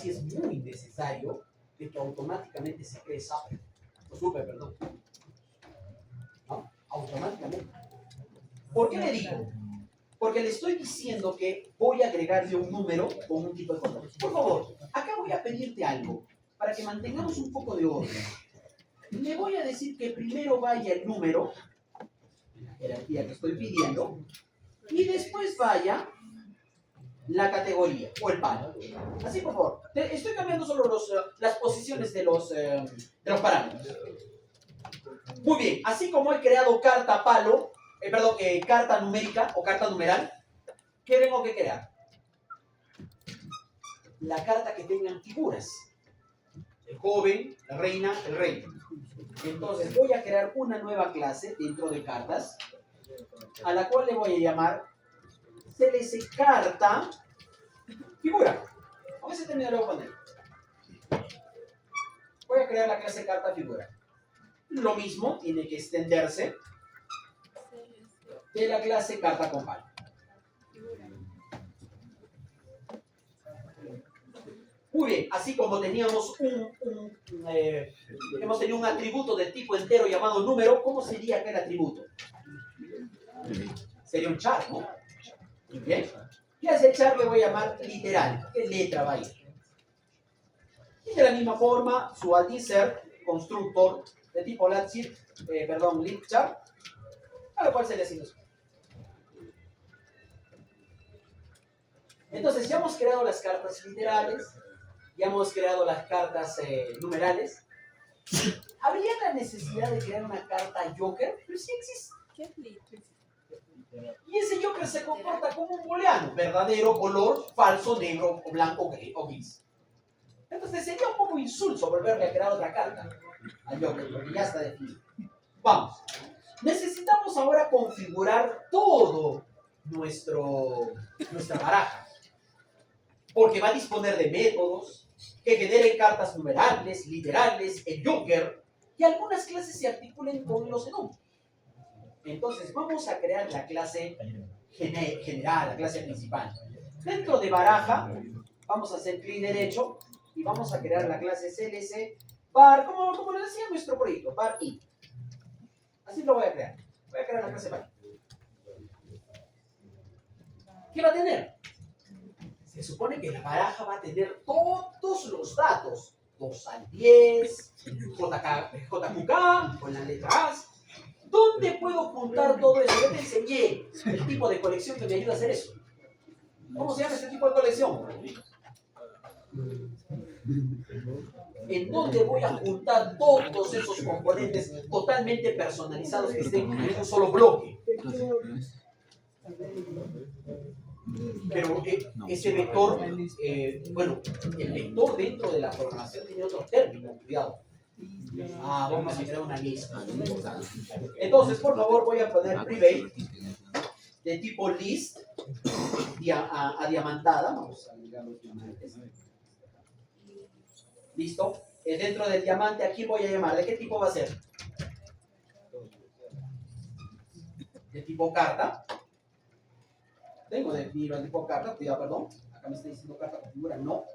es muy necesario de que automáticamente se cree super, perdón. ¿No? Automáticamente. ¿Por qué le digo? Porque le estoy diciendo que voy a agregarle un número con un tipo de control. Por favor, acá voy a pedirte algo para que mantengamos un poco de orden. Le voy a decir que primero vaya el número, la jerarquía que estoy pidiendo, y después vaya la categoría o el palo. Así, por favor. Estoy cambiando solo las posiciones de los parámetros. Muy bien. Así como he creado carta palo, carta numérica o carta numeral, ¿qué tengo que crear? La carta que tengan figuras. El joven, la reina, el rey. Entonces voy a crear una nueva clase dentro de cartas, a la cual le voy a llamar CLS carta figura. Con ese término le voy a poner. Voy a crear la clase carta figura. Lo mismo tiene que extenderse de la clase carta con palo. Muy bien, así como teníamos hemos tenido un atributo del tipo entero llamado número, ¿cómo sería aquel atributo? Sería un char, ¿no? Muy bien. Y a ese char le voy a llamar literal. ¿Qué letra va a ir? Y de la misma forma, su insert constructor de tipo lit char, a lo cual se le asigna su. Entonces, ya hemos creado las cartas literales, ya hemos creado las cartas numerales. ¿Habría la necesidad de crear una carta Joker? Pero sí existe. Y ese Joker se comporta como un booleano, verdadero, color, falso, negro, o blanco, o gris. Entonces sería un poco insulso volverle a crear otra carta al Joker, porque ya está definido. Vamos. Necesitamos ahora configurar todo nuestra baraja, porque va a disponer de métodos que generen cartas numerables, literales, el Joker, y algunas clases se articulen con los enum. Entonces vamos a crear la clase general, la clase principal. Dentro de baraja vamos a hacer clic derecho y vamos a crear la clase CLS bar, como lo decía nuestro proyecto, bar i. Así lo voy a crear. Voy a crear la clase bar. ¿Qué va a tener? Se supone que la baraja va a tener todos los datos. 2 al 10, JQK, con la letra A. ¿Dónde puedo juntar todo eso? Yo te enseñé el tipo de colección que me ayuda a hacer eso. ¿Cómo se llama este tipo de colección? ¿En dónde voy a juntar todos esos componentes totalmente personalizados que estén en un solo bloque? Pero ese vector, bueno, el vector dentro de la programación tiene otro término, cuidado. Vamos a crear una lista. Entonces, por favor, voy a poner private de tipo list adiamantada. Vamos a agregar los diamantes. Listo. Dentro del diamante, aquí voy a llamar. ¿De qué tipo va a ser? De tipo carta. Tengo definido el tipo carta. Cuidado, perdón. Acá me está diciendo carta configura. No.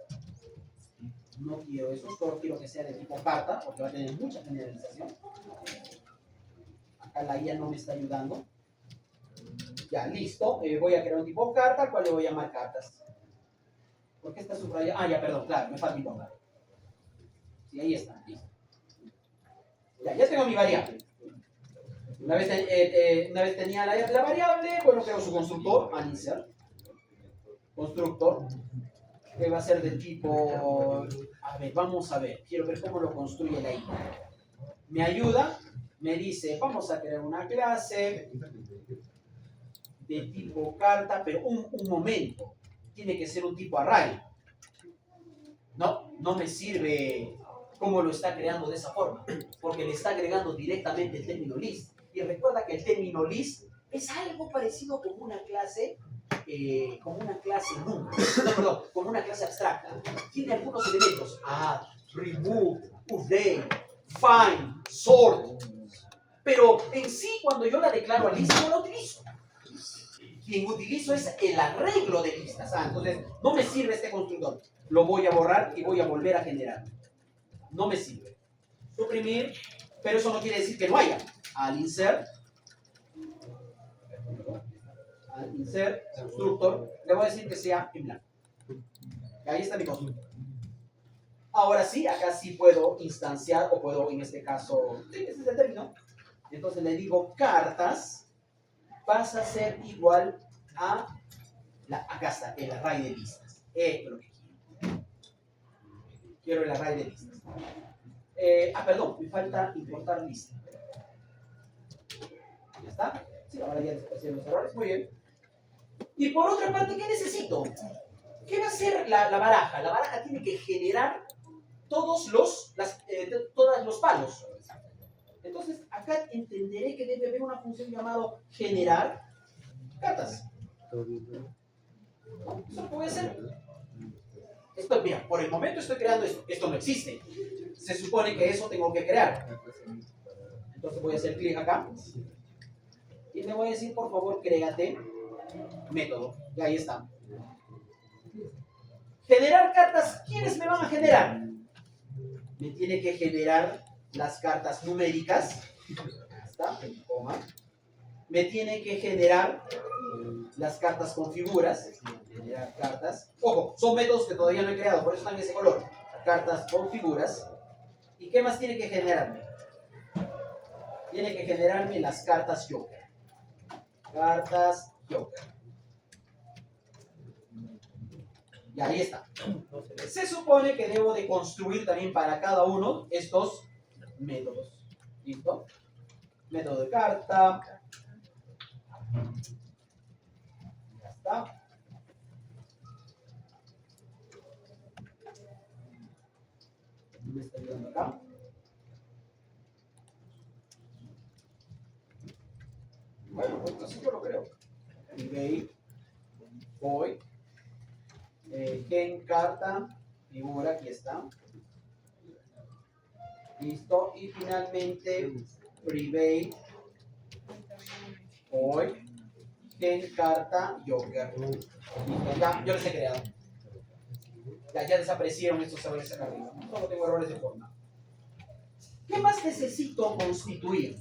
No quiero eso, solo quiero que sea de tipo carta, porque va a tener mucha generalización. Acá la IA no me está ayudando. Ya, listo. Voy a crear un tipo carta, al cual le voy a llamar cartas. ¿Por qué está subrayado? Ya, perdón, claro, me falta informar. Sí, ahí está, listo. Ya tengo mi variable. Una vez tenía la variable, bueno, creo su constructor, al insert. Constructor, que va a ser del tipo, a ver, vamos a ver, quiero ver cómo lo construye la IA. Me ayuda, me dice, vamos a crear una clase de tipo carta, pero un momento, tiene que ser un tipo array. No me sirve cómo lo está creando de esa forma, porque le está agregando directamente el término list. Y recuerda que el término list es algo parecido como una clase no, perdón, como una clase abstracta. Tiene algunos elementos, add, remove, update, find, sort, pero en sí cuando yo la declaro a lista no la utilizo. Quien utilizo es el arreglo de listas. Entonces no me sirve este constructor. Lo voy a borrar y voy a volver a generar. No me sirve. Suprimir, pero eso no quiere decir que no haya. Al insert constructor, le voy a decir que sea en blanco. Ahí está mi constructor. Ahora sí, acá sí puedo instanciar, o puedo en este caso, sí, ese es el término. Entonces le digo cartas, pasa a ser igual a, acá está, el array de listas. Esto es lo que quiero. Quiero el array de listas. Perdón, me falta importar lista. ¿Ya está? Sí, ahora ya desaparecieron los errores. Muy bien. Y por otra parte, ¿qué necesito? ¿Qué va a hacer la baraja? La baraja tiene que generar todos los palos. Entonces, acá entenderé que debe haber una función llamada generar cartas. Eso puede ser. Mira, por el momento estoy creando esto. Esto no existe. Se supone que eso tengo que crear. Entonces voy a hacer clic acá. Y le voy a decir, por favor, créate método. Y ahí está. Generar cartas. ¿Quiénes me van a generar? Me tiene que generar las cartas numéricas. ¿Está? Coma. Me tiene que generar las cartas con figuras. Generar cartas. Ojo, son métodos que todavía no he creado, por eso están en ese color. Cartas con figuras. ¿Y qué más tiene que generarme? Tiene que generarme las cartas Joker. Cartas Joker. Y ahí está. Se supone que debo de construir también para cada uno estos métodos. ¿Listo? Método de carta. Ya está. Me está ayudando acá. Bueno, pues así yo lo creo. Ok. Voy. Gen carta, figura, aquí está. Listo. Y finalmente, private. Voy. Gen carta, Joker. Listo. Ya, yo los he creado. Ya desaparecieron estos errores acá arriba. Solo tengo errores de forma. ¿Qué más necesito constituir?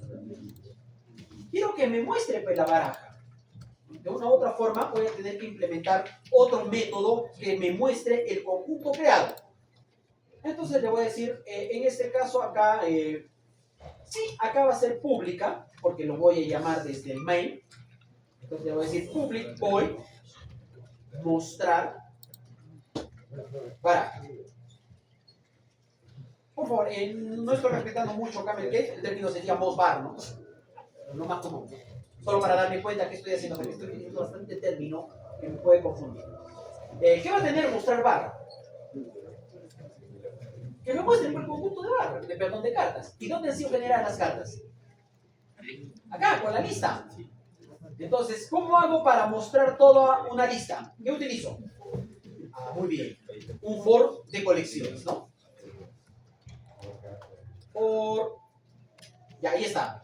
Quiero que me muestre pues, la baraja. De una u otra forma voy a tener que implementar otro método que me muestre el conjunto creado. Entonces le voy a decir, en este caso acá, sí, acá va a ser pública, porque lo voy a llamar desde el main. Entonces le voy a decir public void mostrar baraja. Por favor, no estoy respetando mucho Camel Case, el término sería mosbar, ¿no? No más común. Solo para darme cuenta que estoy haciendo, porque estoy teniendo bastante término que me puede confundir. ¿Qué va a tener mostrar barra? Que me muestre el conjunto de barras, de cartas. ¿Y dónde han sido generadas las cartas? Acá, con la lista. Entonces, ¿cómo hago para mostrar toda una lista? ¿Qué utilizo? Muy bien. Un for de colecciones, ¿no? For. Ya, ahí está.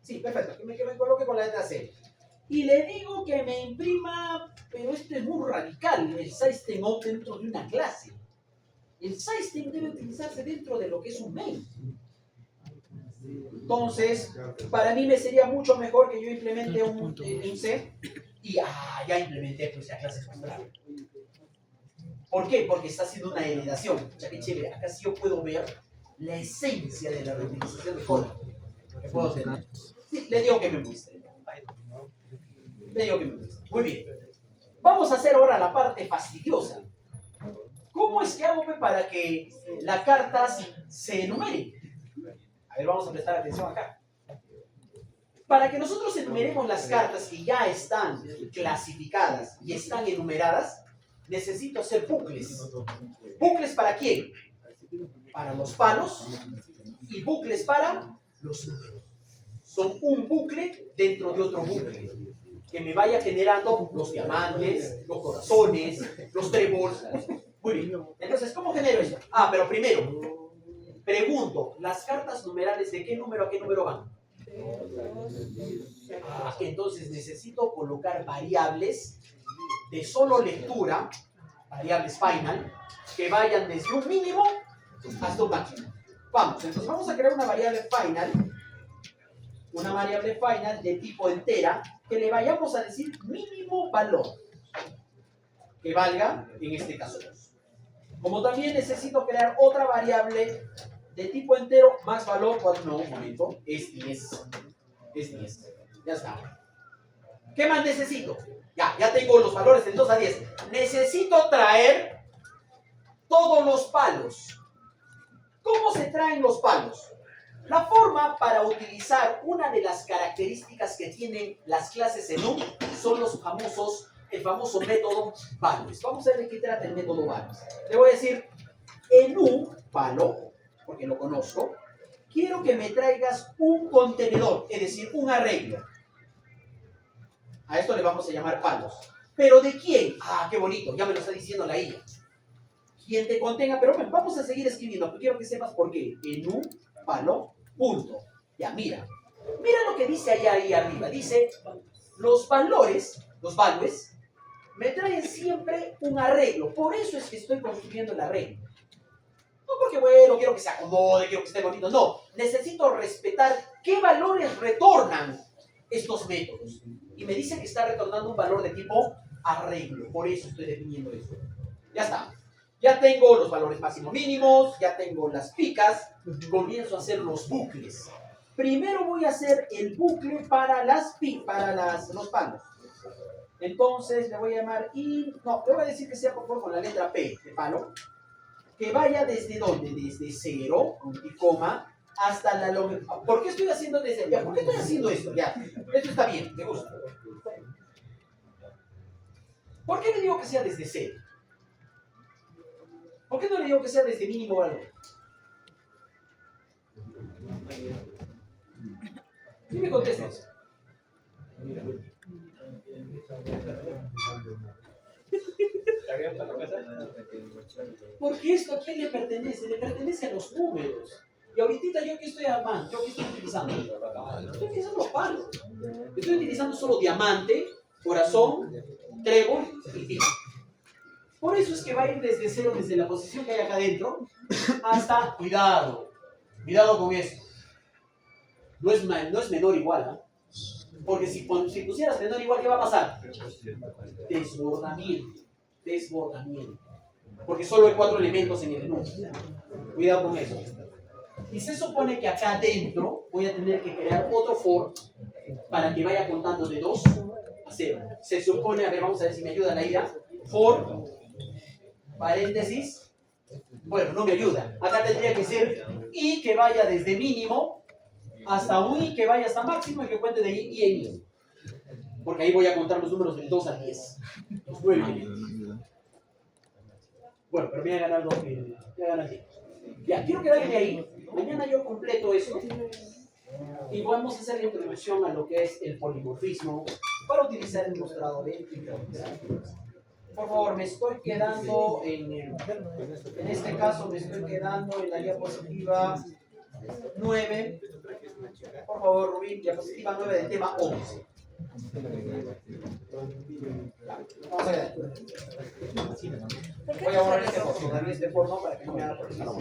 Sí, perfecto. Que me coloque con la letra C. Y le digo que me imprima, pero esto es muy radical, el system out dentro de una clase. El system debe utilizarse dentro de lo que es un main. Entonces, para mí me sería mucho mejor que yo implemente un C y ya implementé pues la clase constructor. ¿Por qué? Porque está haciendo una heredación. O sea, qué chévere. Acá sí yo puedo ver la esencia de la reutilización de código que puedo tener. Sí, le digo que me muestre. Le digo que me muestre. Muy bien. Vamos a hacer ahora la parte fastidiosa. ¿Cómo es que hago para que las cartas se enumeren? A ver, vamos a prestar atención acá. Para que nosotros enumeremos las cartas que ya están clasificadas y están enumeradas, necesito hacer bucles. ¿Bucles para quién? Para los palos y bucles para los números. Son un bucle dentro de otro bucle que me vaya generando los diamantes, los corazones, los tréboles. Muy bien. Entonces, ¿cómo genero esto? Pero primero, pregunto, ¿las cartas numerales de qué número a qué número van? Entonces necesito colocar variables de solo lectura, variables final, que vayan desde un mínimo hasta un máximo. Vamos, entonces vamos a crear una variable final de tipo entera, que le vayamos a decir mínimo valor, que valga en este caso 2. Como también necesito crear otra variable de tipo entero más valor, no, un momento, es 10. Es 10. Ya está. ¿Qué más necesito? Ya tengo los valores del 2 a 10. Necesito traer todos los palos. ¿Cómo se traen los palos? La forma para utilizar una de las características que tienen las clases en U son el famoso método values. Vamos a ver de qué trata el método values. Le voy a decir, en U, palo, porque lo conozco, quiero que me traigas un contenedor, es decir, un arreglo. A esto le vamos a llamar palos. ¿Pero de quién? Qué bonito, ya me lo está diciendo la IA. Quien te contenga, pero bueno, vamos a seguir escribiendo, quiero que sepas por qué. En un palo, punto. Ya, mira lo que dice allá ahí arriba. Dice, los values, me traen siempre un arreglo. Por eso es que estoy construyendo el arreglo. No porque, bueno, quiero que se acomode, quiero que esté bonito. No, necesito respetar qué valores retornan estos métodos. Y me dice que está retornando un valor de tipo arreglo. Por eso estoy definiendo eso. Ya está. Ya tengo los valores máximos mínimos, ya tengo las picas. Comienzo a hacer los bucles. Primero voy a hacer el bucle para los palos. Entonces le voy a llamar le voy a decir que sea por favor con la letra P de palo. Que vaya desde ¿dónde? Desde 0, y coma, hasta la longitud. ¿Por qué estoy haciendo desde allá? ¿Por qué estoy haciendo esto? Ya, esto está bien, me gusta. ¿Por qué le digo que sea desde 0? ¿Por qué no le digo que sea desde mínimo valor? ¿Sí me contestas? Porque esto a quién le pertenece? Le pertenece a los números. Y ahorita yo que estoy utilizando. Estoy utilizando los palos. Estoy utilizando solo diamante, corazón, trébol y pico. Por eso es que va a ir desde 0, desde la posición que hay acá adentro, hasta, cuidado con esto. No es menor igual, ¿eh? Porque si pusieras menor igual, ¿qué va a pasar? Desbordamiento. Porque solo hay 4 elementos en el menú. Cuidado con eso. Y se supone que acá adentro voy a tener que crear otro for para que vaya contando de 2 a 0. Se supone, a ver, vamos a ver si me ayuda la IA. For, paréntesis. Bueno, no me ayuda. Acá tendría que ser i que vaya desde mínimo hasta un i que vaya hasta máximo y que cuente de i en i. Porque ahí voy a contar los números del 2 al 10. Los 9 elementos. Bueno, pero me voy a ganar 2. Ya, quiero quedarme ahí. Mañana yo completo eso. Y vamos a hacer la introducción a lo que es el polimorfismo para utilizar el mostrador de interactivos. Por favor, me estoy quedando en este caso me estoy quedando en la diapositiva 9. Por favor, Rubín, diapositiva 9 del tema 11. Vamos a ver. Voy a borrar este porno para que no me haga por eso.